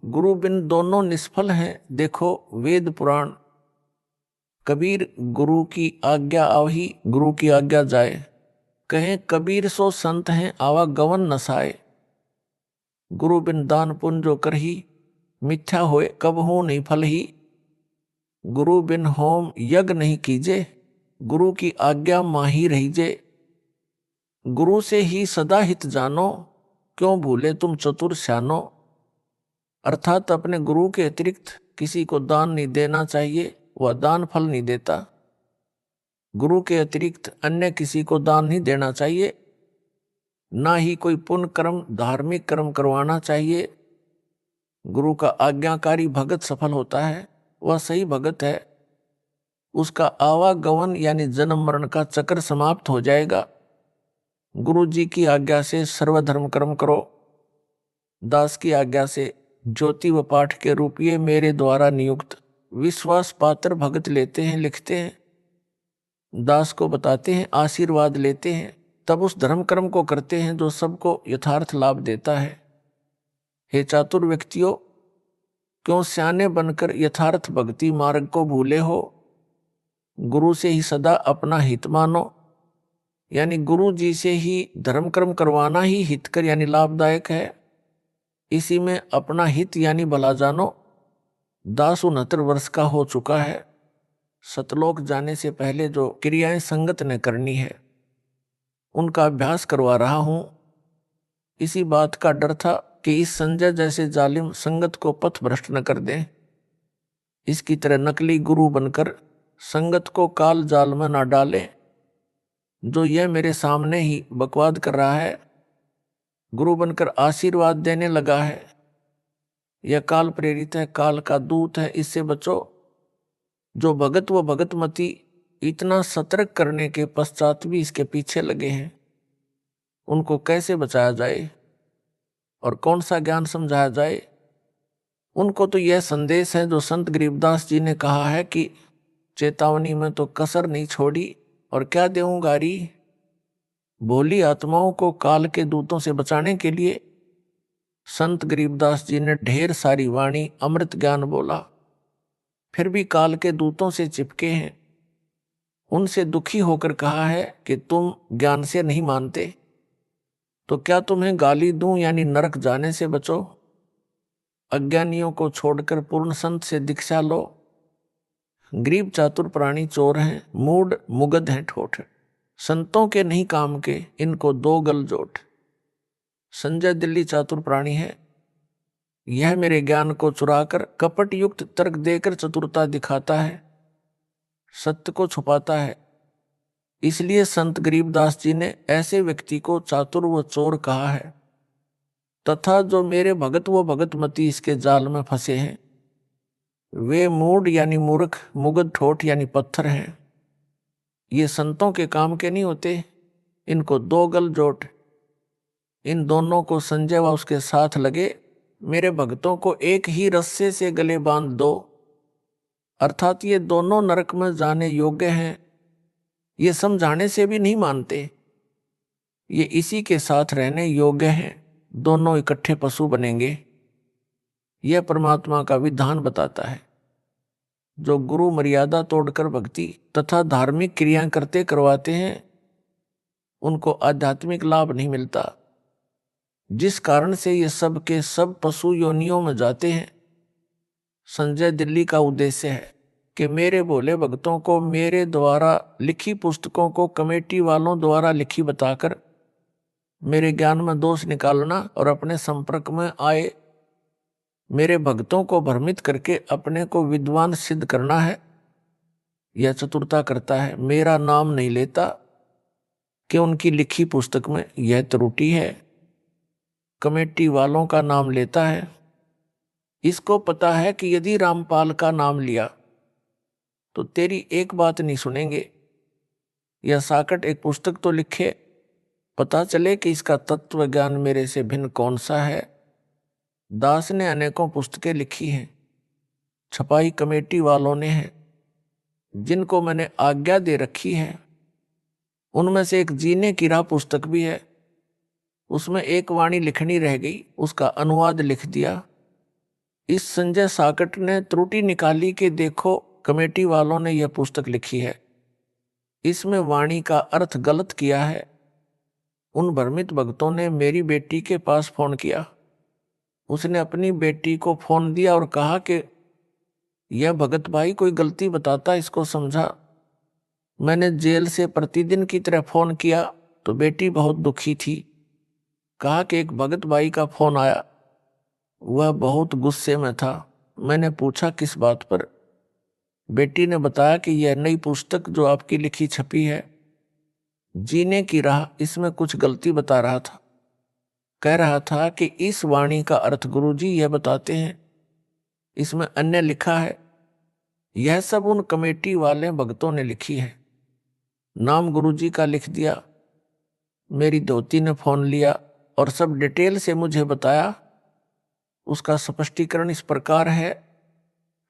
गुरु बिन दोनों निष्फल हैं, देखो वेद पुराण। कबीर गुरु की आज्ञा आवही, गुरु की आज्ञा जाए। कहें कबीर सो संत हैं, आवागमन नसाए। गुरु बिन दान पुण्य जो करही, मिथ्या होए कब हो नहीं फल ही। गुरु बिन होम यज्ञ नहीं कीजे, गुरु की आज्ञा माही रहीजे। गुरु से ही सदा हित जानो, क्यों भूले तुम चतुर स्यानो। अर्थात अपने गुरु के अतिरिक्त किसी को दान नहीं देना चाहिए, वह दान फल नहीं देता। गुरु के अतिरिक्त अन्य किसी को दान नहीं देना चाहिए, ना ही कोई पुण्य कर्म धार्मिक कर्म करवाना चाहिए। गुरु का आज्ञाकारी भगत सफल होता है, वह सही भगत है। उसका आवागमन यानी जन्म मरण का चक्र समाप्त हो जाएगा। गुरु जी की आज्ञा से सर्वधर्म कर्म करो। दास की आज्ञा से ज्योति व पाठ के रूप ये मेरे द्वारा नियुक्त विश्वास पात्र भगत लेते हैं, लिखते हैं, दास को बताते हैं, आशीर्वाद लेते हैं, तब उस धर्म कर्म को करते हैं जो सबको यथार्थ लाभ देता है। हे चातुर व्यक्तियों, क्यों स्याने बनकर यथार्थ भक्ति मार्ग को भूले हो। गुरु से ही सदा अपना हित मानो, यानी गुरु जी से ही धर्म कर्म करवाना ही हितकर यानी लाभदायक है। इसी में अपना हित यानी भला जानो। दास 69 वर्ष का हो चुका है। सतलोक जाने से पहले जो क्रियाएं संगत ने करनी है उनका अभ्यास करवा रहा हूं। इसी बात का डर था कि इस संजय जैसे जालिम संगत को पथ भ्रष्ट न कर दें। इसकी तरह नकली गुरु बनकर संगत को काल जाल में न डालें। जो यह मेरे सामने ही बकवाद कर रहा है, गुरु बनकर आशीर्वाद देने लगा है, यह काल प्रेरित है, काल का दूत है, इससे बचो। जो भगत व भगतमती इतना सतर्क करने के पश्चात भी इसके पीछे लगे हैं, उनको कैसे बचाया जाए और कौन सा ज्ञान समझाया जाए। उनको तो यह संदेश है जो संत गरीबदास जी ने कहा है कि चेतावनी में तो कसर नहीं छोड़ी और क्या देऊं गारी। भोली आत्माओं को काल के दूतों से बचाने के लिए संत गरीबदास जी ने ढेर सारी वाणी अमृत ज्ञान बोला, फिर भी काल के दूतों से चिपके हैं। उनसे दुखी होकर कहा है कि तुम ज्ञान से नहीं मानते, तो क्या तुम्हें गाली दूं यानी नरक जाने से बचो? अज्ञानियों को छोड़कर पूर्ण संत से दीक्षा लो। गरीब चातुर प्राणी चोर हैं, मूड मुगध हैं ठोठ, संतों के नहीं काम के, इनको दो गल जोट। संजय दिल्ली चातुर प्राणी है, यह मेरे ज्ञान को चुराकर कपट युक्त तर्क देकर चतुरता दिखाता है, सत्य को छुपाता है। इसलिए संत गरीबदास जी ने ऐसे व्यक्ति को चातुर व चोर कहा है। तथा जो मेरे भगत व भगतमती इसके जाल में फंसे हैं, वे मूढ़ यानी मूर्ख, मुगध ठोठ यानी पत्थर हैं। ये संतों के काम के नहीं होते, इनको दो गल जोट। इन दोनों को संजय व उसके साथ लगे मेरे भक्तों को एक ही रस्से से गले बांध दो, अर्थात ये दोनों नरक में जाने योग्य हैं। ये समझाने से भी नहीं मानते, ये इसी के साथ रहने योग्य हैं, दोनों इकट्ठे पशु बनेंगे। यह परमात्मा का विधान बताता है। जो गुरु मर्यादा तोड़कर भक्ति तथा धार्मिक क्रियाएं करते करवाते हैं, उनको आध्यात्मिक लाभ नहीं मिलता, जिस कारण से ये सब के सब पशु योनियों में जाते हैं। संजय दिल्ली का उद्देश्य है कि मेरे भोले भक्तों को मेरे द्वारा लिखी पुस्तकों को कमेटी वालों द्वारा लिखी बताकर मेरे ज्ञान में दोष निकालना और अपने संपर्क में आए मेरे भक्तों को भ्रमित करके अपने को विद्वान सिद्ध करना है। यह चतुरता करता है। मेरा नाम नहीं लेता कि उनकी लिखी पुस्तक में यह त्रुटि है, कमेटी वालों का नाम लेता है। इसको पता है कि यदि रामपाल का नाम लिया तो तेरी एक बात नहीं सुनेंगे। यह साकट एक पुस्तक तो लिखे, पता चले कि इसका तत्व ज्ञान मेरे से भिन्न कौन सा है। दास ने अनेकों पुस्तकें लिखी हैं, छपाई कमेटी वालों ने है, जिनको मैंने आज्ञा दे रखी है। उनमें से एक जीने की राह पुस्तक भी है, उसमें एक वाणी लिखनी रह गई, उसका अनुवाद लिख दिया। इस संजय साकट ने त्रुटि निकाली कि देखो कमेटी वालों ने यह पुस्तक लिखी है, इसमें वाणी का अर्थ गलत किया है। उन भ्रमित भक्तों ने मेरी बेटी के पास फोन किया। उसने अपनी बेटी को फोन दिया और कहा कि यह भगत भाई कोई गलती बताता, इसको समझा। मैंने जेल से प्रतिदिन की तरह फोन किया तो बेटी बहुत दुखी थी। कहा कि एक भगत भाई का फोन आया, वह बहुत गुस्से में था। मैंने पूछा किस बात पर। बेटी ने बताया कि यह नई पुस्तक जो आपकी लिखी छपी है, जीने की राह, इसमें कुछ गलती बता रहा था। कह रहा था कि इस वाणी का अर्थ गुरुजी यह बताते हैं, इसमें अन्य लिखा है। यह सब उन कमेटी वाले भक्तों ने लिखी है। नाम गुरुजी का लिख दिया। मेरी धोती ने फोन लिया और सब डिटेल से मुझे बताया। उसका स्पष्टीकरण इस प्रकार है।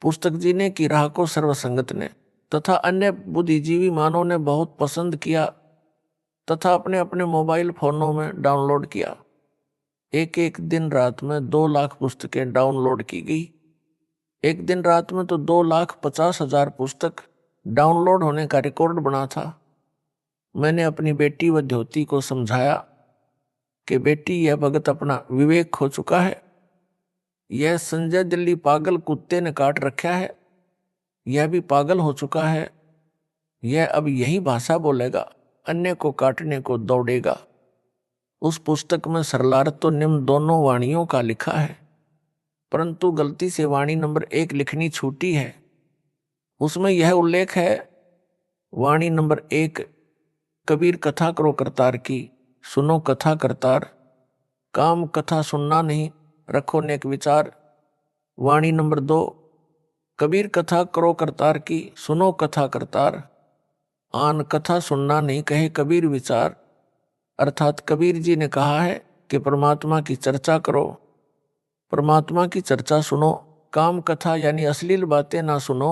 पुस्तक जीने की राह को सर्वसंगत ने तथा अन्य बुद्धिजीवी मानव ने बहुत पसंद किया तथा अपने अपने मोबाइल फोनों में डाउनलोड किया। एक एक दिन रात में 2 लाख पुस्तकें डाउनलोड की गई। एक दिन रात में तो 2,50,000 पुस्तक डाउनलोड होने का रिकॉर्ड बना था। मैंने अपनी बेटी व धोती को समझाया कि बेटी, यह भगत अपना विवेक खो चुका है। यह संजय दिल्ली पागल कुत्ते ने काट रखा है, यह भी पागल हो चुका है। यह अब यही भाषा बोलेगा, अन्य को काटने को दौड़ेगा। उस पुस्तक में सरलार्थ तो निम्न दोनों वाणियों का लिखा है, परंतु गलती से वाणी नंबर 1 लिखनी छूटी है। उसमें यह उल्लेख है, वाणी नंबर 1, कबीर कथा करो करतार की, सुनो कथा करतार, काम कथा सुनना नहीं, रखो नेक विचार। वाणी नंबर 2, कबीर कथा करो करतार की, सुनो कथा करतार, आन कथा सुनना नहीं, कहे कबीर विचार। अर्थात कबीर जी ने कहा है कि परमात्मा की चर्चा करो, परमात्मा की चर्चा सुनो, काम कथा यानी अश्लील बातें ना सुनो,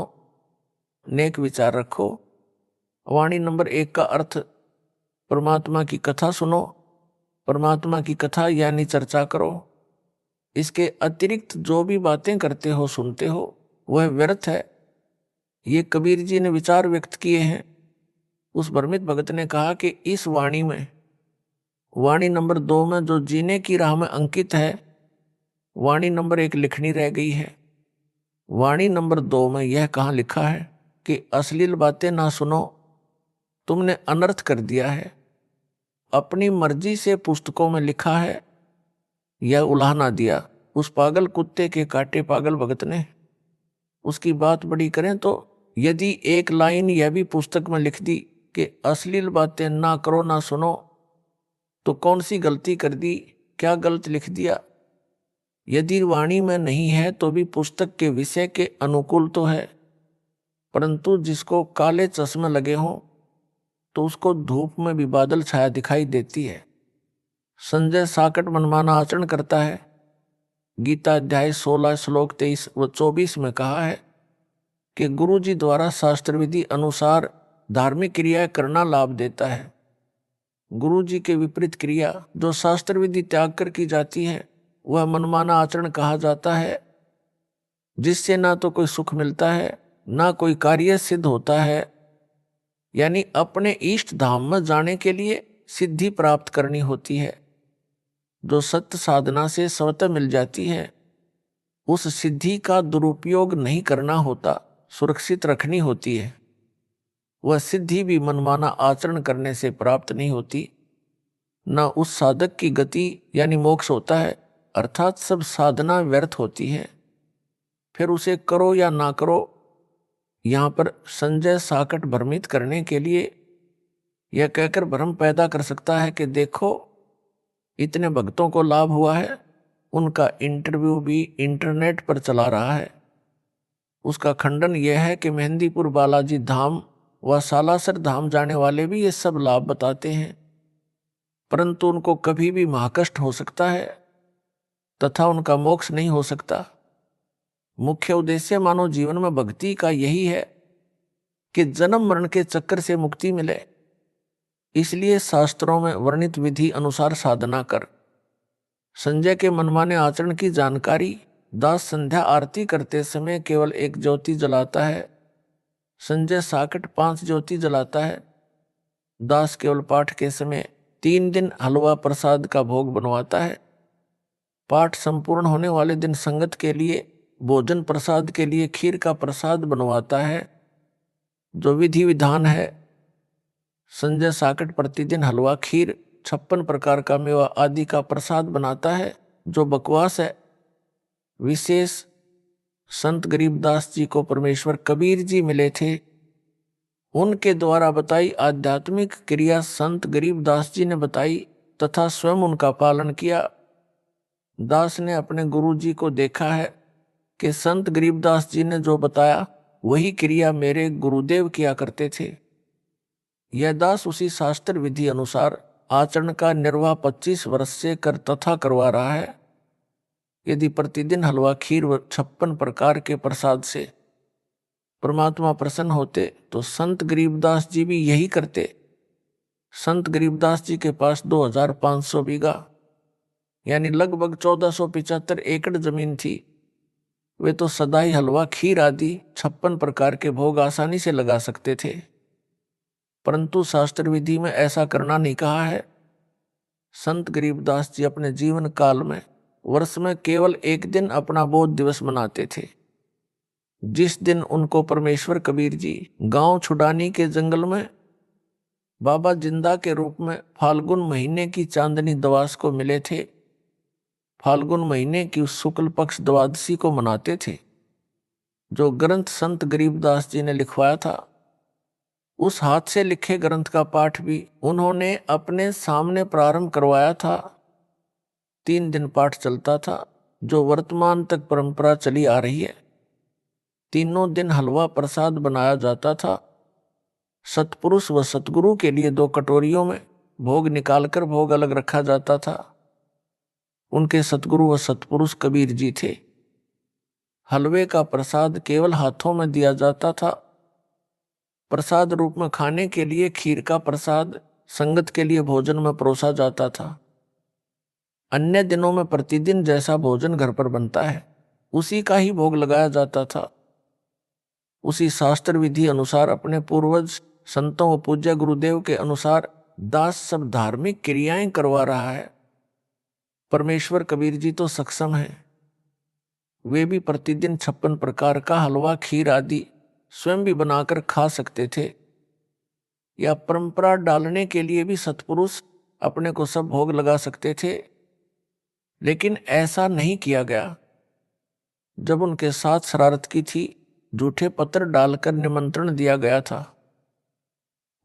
नेक विचार रखो। वाणी नंबर 1 का अर्थ, परमात्मा की कथा सुनो, परमात्मा की कथा यानी चर्चा करो। इसके अतिरिक्त जो भी बातें करते हो, सुनते हो, वह व्यर्थ है। ये कबीर जी ने विचार व्यक्त किए हैं। उस भ्रमित भगत ने कहा कि इस वाणी में, वाणी नंबर 2 में जो जीने की राह में अंकित है, वाणी नंबर 1 लिखनी रह गई है। वाणी नंबर 2 में यह कहाँ लिखा है कि अश्लील बातें ना सुनो, तुमने अनर्थ कर दिया है। अपनी मर्जी से पुस्तकों में लिखा है, यह उलाहना दिया उस पागल कुत्ते के काटे पागल भगत ने। उसकी बात बड़ी करें तो यदि एक लाइन यह भी पुस्तक में लिख दी कि अश्लील बातें ना करो ना सुनो, तो कौन सी गलती कर दी, क्या गलत लिख दिया। यदि वाणी में नहीं है तो भी पुस्तक के विषय के अनुकूल तो है, परंतु जिसको काले चश्मे लगे हों तो उसको धूप में भी बादल छाया दिखाई देती है। संजय साकट मनमाना आचरण करता है। गीता अध्याय 16 श्लोक 23 व 24 में कहा है कि गुरु जी द्वारा शास्त्र विधि अनुसार धार्मिक क्रिया करना लाभ देता है। गुरु जी के विपरीत क्रिया जो शास्त्र विधि त्याग कर की जाती है, वह मनमाना आचरण कहा जाता है, जिससे ना तो कोई सुख मिलता है ना कोई कार्य सिद्ध होता है। यानी अपने इष्ट धाम में जाने के लिए सिद्धि प्राप्त करनी होती है, जो सत्य साधना से स्वतः मिल जाती है। उस सिद्धि का दुरुपयोग नहीं करना होता, सुरक्षित रखनी होती है। वह सिद्धि भी मनमाना आचरण करने से प्राप्त नहीं होती। न उस साधक की गति यानी मोक्ष होता है, अर्थात सब साधना व्यर्थ होती है। फिर उसे करो या ना करो, यहाँ पर संजय साकट भ्रमित करने के लिए यह कहकर भ्रम पैदा कर सकता है कि देखो इतने भक्तों को लाभ हुआ है, उनका इंटरव्यू भी इंटरनेट पर चला रहा है। उसका खंडन यह है कि मेहंदीपुर बालाजी धाम व सालासर धाम जाने वाले भी ये सब लाभ बताते हैं, परंतु उनको कभी भी महाकष्ट हो सकता है तथा उनका मोक्ष नहीं हो सकता। मुख्य उद्देश्य मानव जीवन में भक्ति का यही है कि जन्म मरण के चक्कर से मुक्ति मिले। इसलिए शास्त्रों में वर्णित विधि अनुसार साधना कर। संजय के मनमाने आचरण की जानकारी दास संध्या आरती करते समय केवल एक ज्योति जलाता है, संजय साकट 5 ज्योति जलाता है। दास केवल पाठ के समय 3 दिन हलवा प्रसाद का भोग बनवाता है। पाठ संपूर्ण होने वाले दिन संगत के लिए भोजन प्रसाद के लिए खीर का प्रसाद बनवाता है, जो विधि विधान है। संजय साकट प्रतिदिन हलवा, खीर, 56 प्रकार का मेवा आदि का प्रसाद बनाता है, जो बकवास है। विशेष संत गरीबदास जी को परमेश्वर कबीर जी मिले थे, उनके द्वारा बताई आध्यात्मिक क्रिया संत गरीबदास जी ने बताई तथा स्वयं उनका पालन किया। दास ने अपने गुरु जी को देखा है कि संत गरीबदास जी ने जो बताया वही क्रिया मेरे गुरुदेव किया करते थे। यह दास उसी शास्त्र विधि अनुसार आचरण का निर्वाह 25 वर्ष से कर तथा करवा रहा है। यदि प्रतिदिन हलवा, खीर व 56 प्रकार के प्रसाद से परमात्मा प्रसन्न होते तो संत गरीबदास जी भी यही करते। संत गरीबदास जी के पास 2500 बीघा यानी लगभग 1475 एकड़ जमीन थी। वे तो सदा ही हलवा, खीर आदि 56 प्रकार के भोग आसानी से लगा सकते थे, परंतु शास्त्र विधि में ऐसा करना नहीं कहा है। संत गरीबदास जी अपने जीवन काल में वर्ष में केवल एक दिन अपना बोध दिवस मनाते थे, जिस दिन उनको परमेश्वर कबीर जी गांव छुड़ानी के जंगल में बाबा जिंदा के रूप में फाल्गुन महीने की चांदनी दवास को मिले थे। फाल्गुन महीने की उस शुक्ल पक्ष द्वादशी को मनाते थे, जो ग्रंथ संत गरीबदास जी ने लिखवाया था। उस हाथ से लिखे ग्रंथ का पाठ भी उन्होंने अपने सामने प्रारंभ करवाया था। 3 दिन पाठ चलता था, जो वर्तमान तक परंपरा चली आ रही है। तीनों दिन हलवा प्रसाद बनाया जाता था। सतपुरुष व सतगुरु के लिए 2 कटोरियों में भोग निकालकर भोग अलग रखा जाता था। उनके सतगुरु व सतपुरुष कबीर जी थे। हलवे का प्रसाद केवल हाथों में दिया जाता था। प्रसाद रूप में खाने के लिए खीर का प्रसाद संगत के लिए भोजन में परोसा जाता था। अन्य दिनों में प्रतिदिन जैसा भोजन घर पर बनता है, उसी का ही भोग लगाया जाता था। उसी शास्त्र विधि अनुसार अपने पूर्वज संतों व पूज्य गुरुदेव के अनुसार दास सब धार्मिक क्रियाएं करवा रहा है। परमेश्वर कबीर जी तो सक्षम है, वे भी प्रतिदिन 56 प्रकार का हलवा खीर आदि स्वयं भी बनाकर खा सकते थे, या परंपरा डालने के लिए भी सत्पुरुष अपने को सब भोग लगा सकते थे, लेकिन ऐसा नहीं किया गया। जब उनके साथ शरारत की थी, झूठे पत्र डालकर निमंत्रण दिया गया था,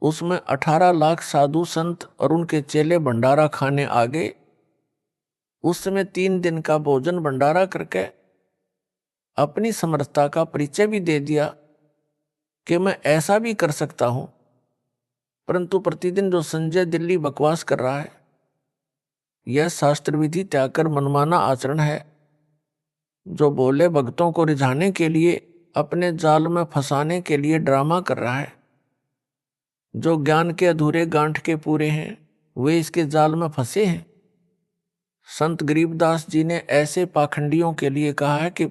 उसमें 18 लाख साधु संत और उनके चेले भंडारा खाने आ गए। उस समय 3 दिन का भोजन भंडारा करके अपनी समर्थता का परिचय भी दे दिया कि मैं ऐसा भी कर सकता हूं। परंतु प्रतिदिन जो संजय दिल्ली बकवास कर रहा है, यह शास्त्र विधि त्याग कर मनमाना आचरण है, जो भोले भक्तों को रिझाने के लिए, अपने जाल में फंसाने के लिए ड्रामा कर रहा है। जो ज्ञान के अधूरे गांठ के पूरे हैं, वे इसके जाल में फंसे हैं। संत गरीबदास जी ने ऐसे पाखंडियों के लिए कहा है कि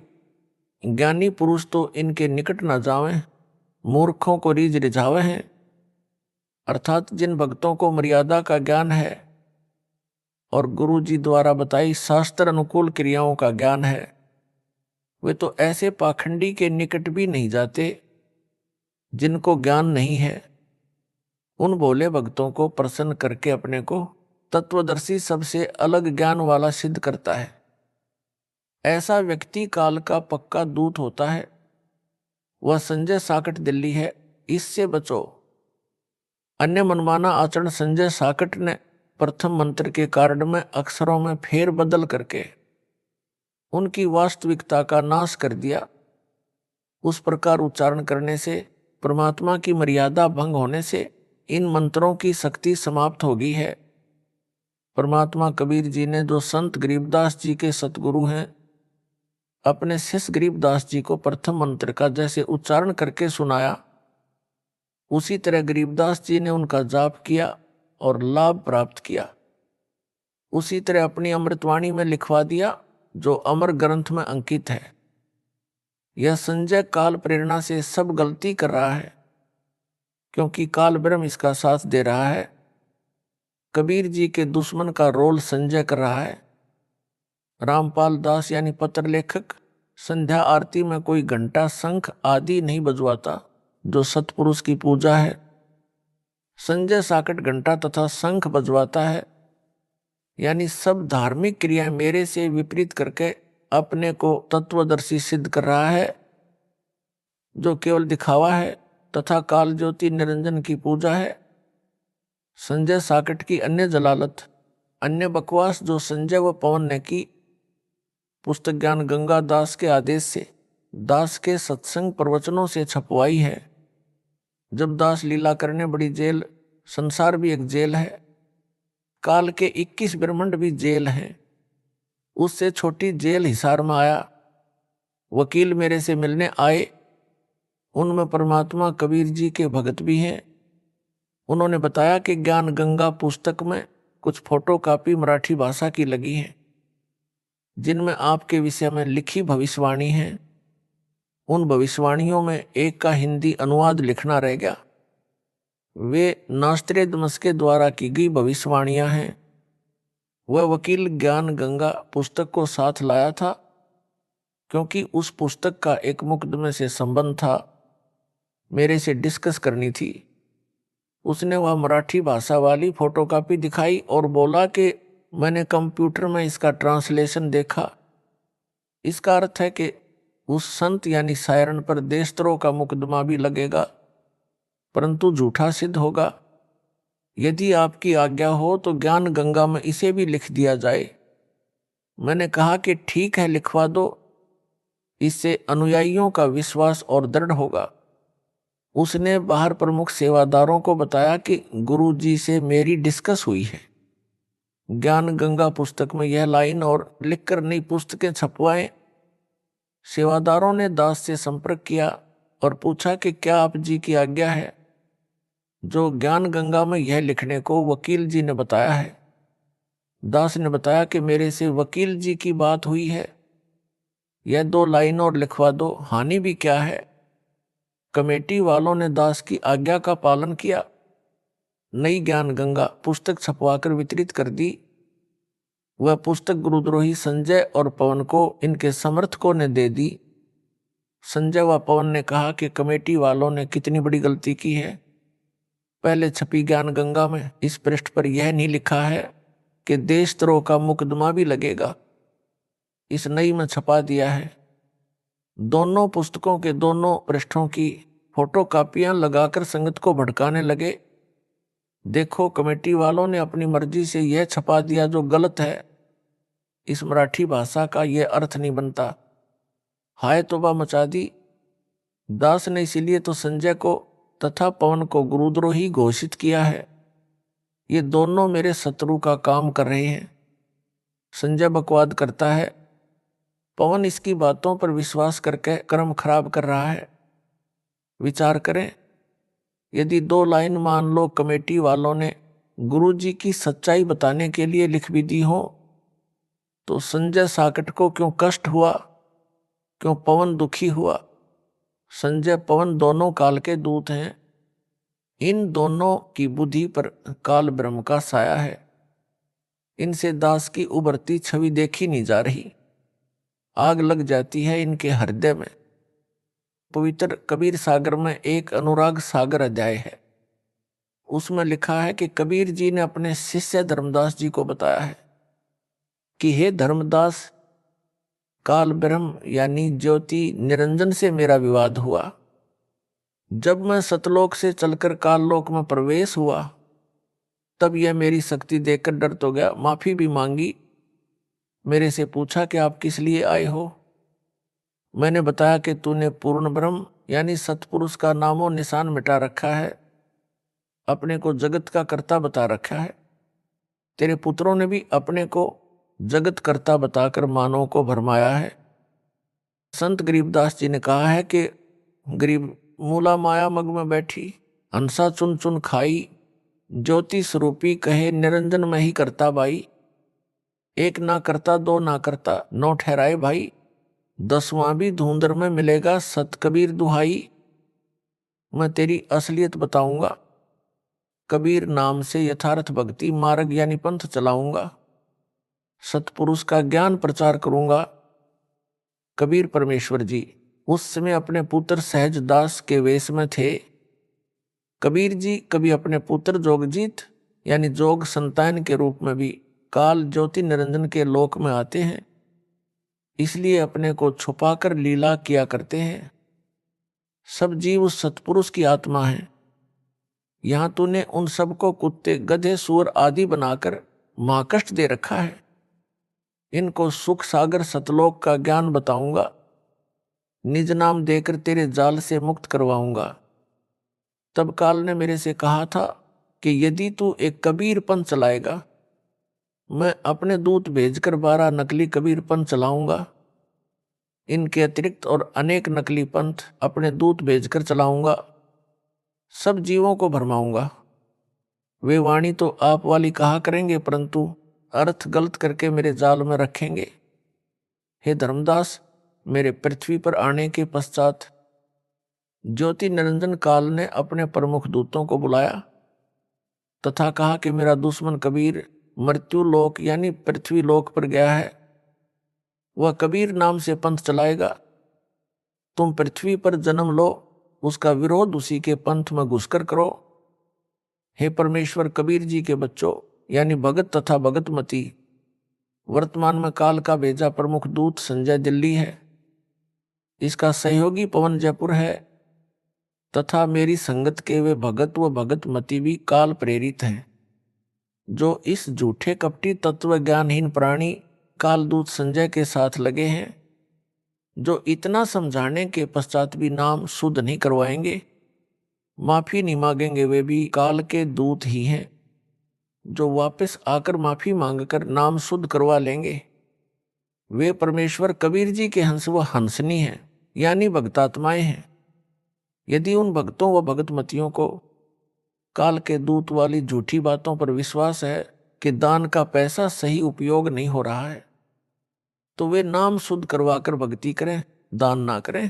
ज्ञानी पुरुष तो इनके निकट न जावें, मूर्खों को रीझ रिझावे हैं। अर्थात जिन भक्तों को मर्यादा का ज्ञान है और गुरु जी द्वारा बताई शास्त्र अनुकूल क्रियाओं का ज्ञान है, वे तो ऐसे पाखंडी के निकट भी नहीं जाते जिनको ज्ञान नहीं है। उन भोले भक्तों को प्रसन्न करके अपने को तत्वदर्शी सबसे अलग ज्ञान वाला सिद्ध करता है। ऐसा व्यक्ति काल का पक्का दूत होता है। वह संजय साकट दिल्ली है, इससे बचो। अन्य मनमाना आचरण संजय साकट ने प्रथम मंत्र के कार्ड में अक्षरों में फेर बदल करके उनकी वास्तविकता का नाश कर दिया। उस प्रकार उच्चारण करने से, परमात्मा की मर्यादा भंग होने से इन मंत्रों की शक्ति समाप्त हो गई है। परमात्मा कबीर जी ने, जो संत गरीबदास जी के सतगुरु हैं, अपने शिष्य गरीबदास जी को प्रथम मंत्र का जैसे उच्चारण करके सुनाया, उसी तरह गरीबदास जी ने उनका जाप किया और लाभ प्राप्त किया। उसी तरह अपनी अमृतवाणी में लिखवा दिया, जो अमर ग्रंथ में अंकित है। यह संजय काल प्रेरणा से सब गलती कर रहा है, क्योंकि काल ब्रह्म इसका साथ दे रहा है। कबीर जी के दुश्मन का रोल संजय कर रहा है। रामपाल दास यानी पत्र लेखक संध्या आरती में कोई घंटा शंख आदि नहीं बजवाता, जो सतपुरुष की पूजा है। संजय साकट घंटा तथा शंख बजवाता है, यानी सब धार्मिक क्रियाएं मेरे से विपरीत करके अपने को तत्वदर्शी सिद्ध कर रहा है, जो केवल दिखावा है तथा काल ज्योति निरंजन की पूजा है। संजय साकट की अन्य जलालत, अन्य बकवास जो संजय व पवन ने की, पुस्तक ज्ञान गंगा दास के आदेश से, दास के सत्संग प्रवचनों से छपवाई है। जब दास लीला करने बड़ी जेल, संसार भी एक जेल है, काल के 21 ब्रह्मांड भी जेल हैं। उससे छोटी जेल हिसार में आया। वकील मेरे से मिलने आए, उनमें परमात्मा कबीर जी के भगत भी हैं। उन्होंने बताया कि ज्ञान गंगा पुस्तक में कुछ फोटोकॉपी मराठी भाषा की लगी है, जिनमें आपके विषय में लिखी भविष्यवाणी है। उन भविष्यवाणियों में एक का हिंदी अनुवाद लिखना रह गया। वे नास्त्रेदमस के द्वारा की गई भविष्यवाणियां हैं। वह वकील ज्ञान गंगा पुस्तक को साथ लाया था, क्योंकि उस पुस्तक का एक मुकदमे से संबंध था, मेरे से डिस्कस करनी थी। उसने वह मराठी भाषा वाली फोटोकॉपी दिखाई और बोला कि मैंने कंप्यूटर में इसका ट्रांसलेशन देखा। इसका अर्थ है कि उस संत यानी सायरन पर देशद्रोह का मुकदमा भी लगेगा, परंतु झूठा सिद्ध होगा। यदि आपकी आज्ञा हो तो ज्ञान गंगा में इसे भी लिख दिया जाए। मैंने कहा कि ठीक है, लिखवा दो, इससे अनुयायियों का विश्वास और दृढ़ होगा। उसने बाहर प्रमुख सेवादारों को बताया कि गुरु जी से मेरी डिस्कस हुई है, ज्ञान गंगा पुस्तक में यह लाइन और लिखकर नई पुस्तकें छपवाएं। सेवादारों ने दास से संपर्क किया और पूछा कि क्या आप जी की आज्ञा है। जो ज्ञान गंगा में यह लिखने को वकील जी ने बताया है। दास ने बताया कि मेरे से वकील जी की बात हुई है, यह 2 लाइन और लिखवा दो, हानि भी क्या है। कमेटी वालों ने दास की आज्ञा का पालन किया। नई ज्ञान गंगा पुस्तक छपवाकर वितरित कर दी। वह पुस्तक गुरुद्रोही संजय और पवन को इनके समर्थकों ने दे दी। संजय व पवन ने कहा कि कमेटी वालों ने कितनी बड़ी गलती की है। पहले छपी ज्ञान गंगा में इस पृष्ठ पर यह नहीं लिखा है कि देशद्रोह का मुकदमा भी लगेगा। इस नई में छपा दिया है। दोनों पुस्तकों के दोनों पृष्ठों की फोटो कापियां लगाकर संगत को भड़काने लगे। देखो, कमेटी वालों ने अपनी मर्जी से यह छपा दिया जो गलत है। इस मराठी भाषा का यह अर्थ नहीं बनता। हाय तौबा मचा दी। दास ने इसीलिए तो संजय को तथा पवन को गुरुद्रोही घोषित किया है। ये दोनों मेरे शत्रु का काम कर रहे हैं। संजय बकवाद करता है, पवन इसकी बातों पर विश्वास करके कर्म खराब कर रहा है। विचार करें, यदि 2 लाइन मान लो कमेटी वालों ने गुरुजी की सच्चाई बताने के लिए लिख भी दी हो, तो संजय साकट को क्यों कष्ट हुआ, क्यों पवन दुखी हुआ? संजय पवन दोनों काल के दूत हैं। इन दोनों की बुद्धि पर काल ब्रह्म का साया है। इनसे दास की उभरती छवि देखी नहीं जा रही। आग लग जाती है इनके हृदय में। पवित्र कबीर सागर में एक अनुराग सागर अध्याय है। उसमें लिखा है कि कबीर जी ने अपने शिष्य धर्मदास जी को बताया है कि हे धर्मदास, काल ब्रह्म यानी ज्योति निरंजन से मेरा विवाद हुआ। जब मैं सतलोक से चलकर काललोक में प्रवेश हुआ, तब यह मेरी शक्ति देखकर डर तो गया, माफी भी मांगी। मेरे से पूछा कि आप किस लिए आए हो। मैंने बताया कि तूने पूर्ण ब्रह्म यानी सतपुरुष का नामो निशान मिटा रखा है, अपने को जगत का कर्ता बता रखा है। तेरे पुत्रों ने भी अपने को जगत कर्ता बताकर मानव को भरमाया है। संत गरीबदास जी ने कहा है कि गरीब मूला माया मग में बैठी, हंसा चुन चुन खाई, ज्योति स्वरूपी कहे निरंजन में ही करता बाई। एक ना करता दो ना करता नौ ठहराए भाई, 10वां भी धुंधर में मिलेगा सत कबीर दुहाई। मैं तेरी असलियत बताऊंगा, कबीर नाम से यथार्थ भक्ति मार्ग यानी पंथ चलाऊंगा, सतपुरुष का ज्ञान प्रचार करूंगा। कबीर परमेश्वर जी उस समय अपने पुत्र सहज दास के वेश में थे। कबीर जी कभी अपने पुत्र जोगजीत यानी जोग संतान के रूप में भी काल ज्योति निरंजन के लोक में आते हैं। इसलिए अपने को छुपाकर लीला किया करते हैं। सब जीव उस सतपुरुष की आत्मा है। यहां तूने उन सबको कुत्ते गधे सूअर आदि बनाकर महाकष्ट दे रखा है। इनको सुख सागर सतलोक का ज्ञान बताऊंगा, निज नाम देकर तेरे जाल से मुक्त करवाऊंगा। तब काल ने मेरे से कहा था कि यदि तू एक कबीर पंथ चलाएगा, मैं अपने दूत भेजकर 12 नकली कबीर पंथ चलाऊंगा। इनके अतिरिक्त और अनेक नकली पंथ अपने दूत भेजकर चलाऊंगा। सब जीवों को भरमाऊंगा। वे वाणी तो आप वाली कहा करेंगे, परंतु अर्थ गलत करके मेरे जाल में रखेंगे। हे धर्मदास, मेरे पृथ्वी पर आने के पश्चात ज्योति निरंजन काल ने अपने प्रमुख दूतों को बुलाया तथा कहा कि मेरा दुश्मन कबीर मृत्यु लोक यानी पृथ्वी लोक पर गया है। वह कबीर नाम से पंथ चलाएगा। तुम पृथ्वी पर जन्म लो, उसका विरोध उसी के पंथ में घुसकर करो। हे परमेश्वर कबीर जी के बच्चों यानी भगत तथा भगतमती, वर्तमान में काल का भेजा प्रमुख दूत संजय दिल्ली है। इसका सहयोगी पवन जयपुर है तथा मेरी संगत के वे भगत व भगतमती भी काल प्रेरित हैं, जो इस झूठे कपटी तत्व ज्ञानहीन प्राणी कालदूत संजय के साथ लगे हैं, जो इतना समझाने के पश्चात भी नाम शुद्ध नहीं करवाएंगे, माफी नहीं मांगेंगे। वे भी काल के दूत ही हैं, जो वापस आकर माफी मांगकर नाम शुद्ध करवा लेंगे। वे परमेश्वर कबीर जी के हंस व हंसनी हैं यानी भक्तात्माएं हैं। यदि उन भक्तों व भगतमतियों को काल के दूत वाली झूठी बातों पर विश्वास है कि दान का पैसा सही उपयोग नहीं हो रहा है, तो वे नाम शुद्ध करवाकर भक्ति करें, दान ना करें।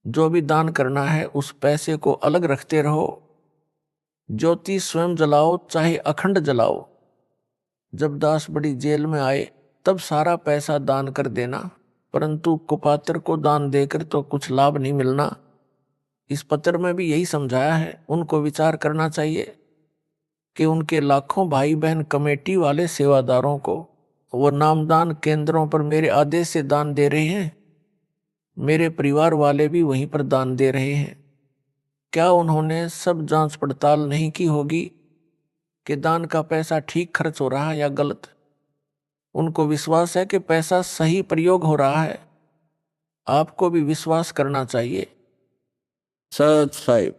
जो भी दान करना है उस पैसे को अलग रखते रहो। ज्योति स्वयं जलाओ चाहे अखंड जलाओ। जब दास बड़ी जेल में आए तब सारा पैसा दान कर देना, परंतु कुपात्र को दान देकर तो कुछ लाभ नहीं मिलना। इस पत्र में भी यही समझाया है। उनको विचार करना चाहिए कि उनके लाखों भाई बहन कमेटी वाले सेवादारों को वो नामदान केंद्रों पर मेरे आदेश से दान दे रहे हैं, मेरे परिवार वाले भी वहीं पर दान दे रहे हैं। क्या उन्होंने सब जांच पड़ताल नहीं की होगी कि दान का पैसा ठीक खर्च हो रहा है या गलत? उनको विश्वास है कि पैसा सही प्रयोग हो रहा है। आपको भी विश्वास करना चाहिए। सत साहिब।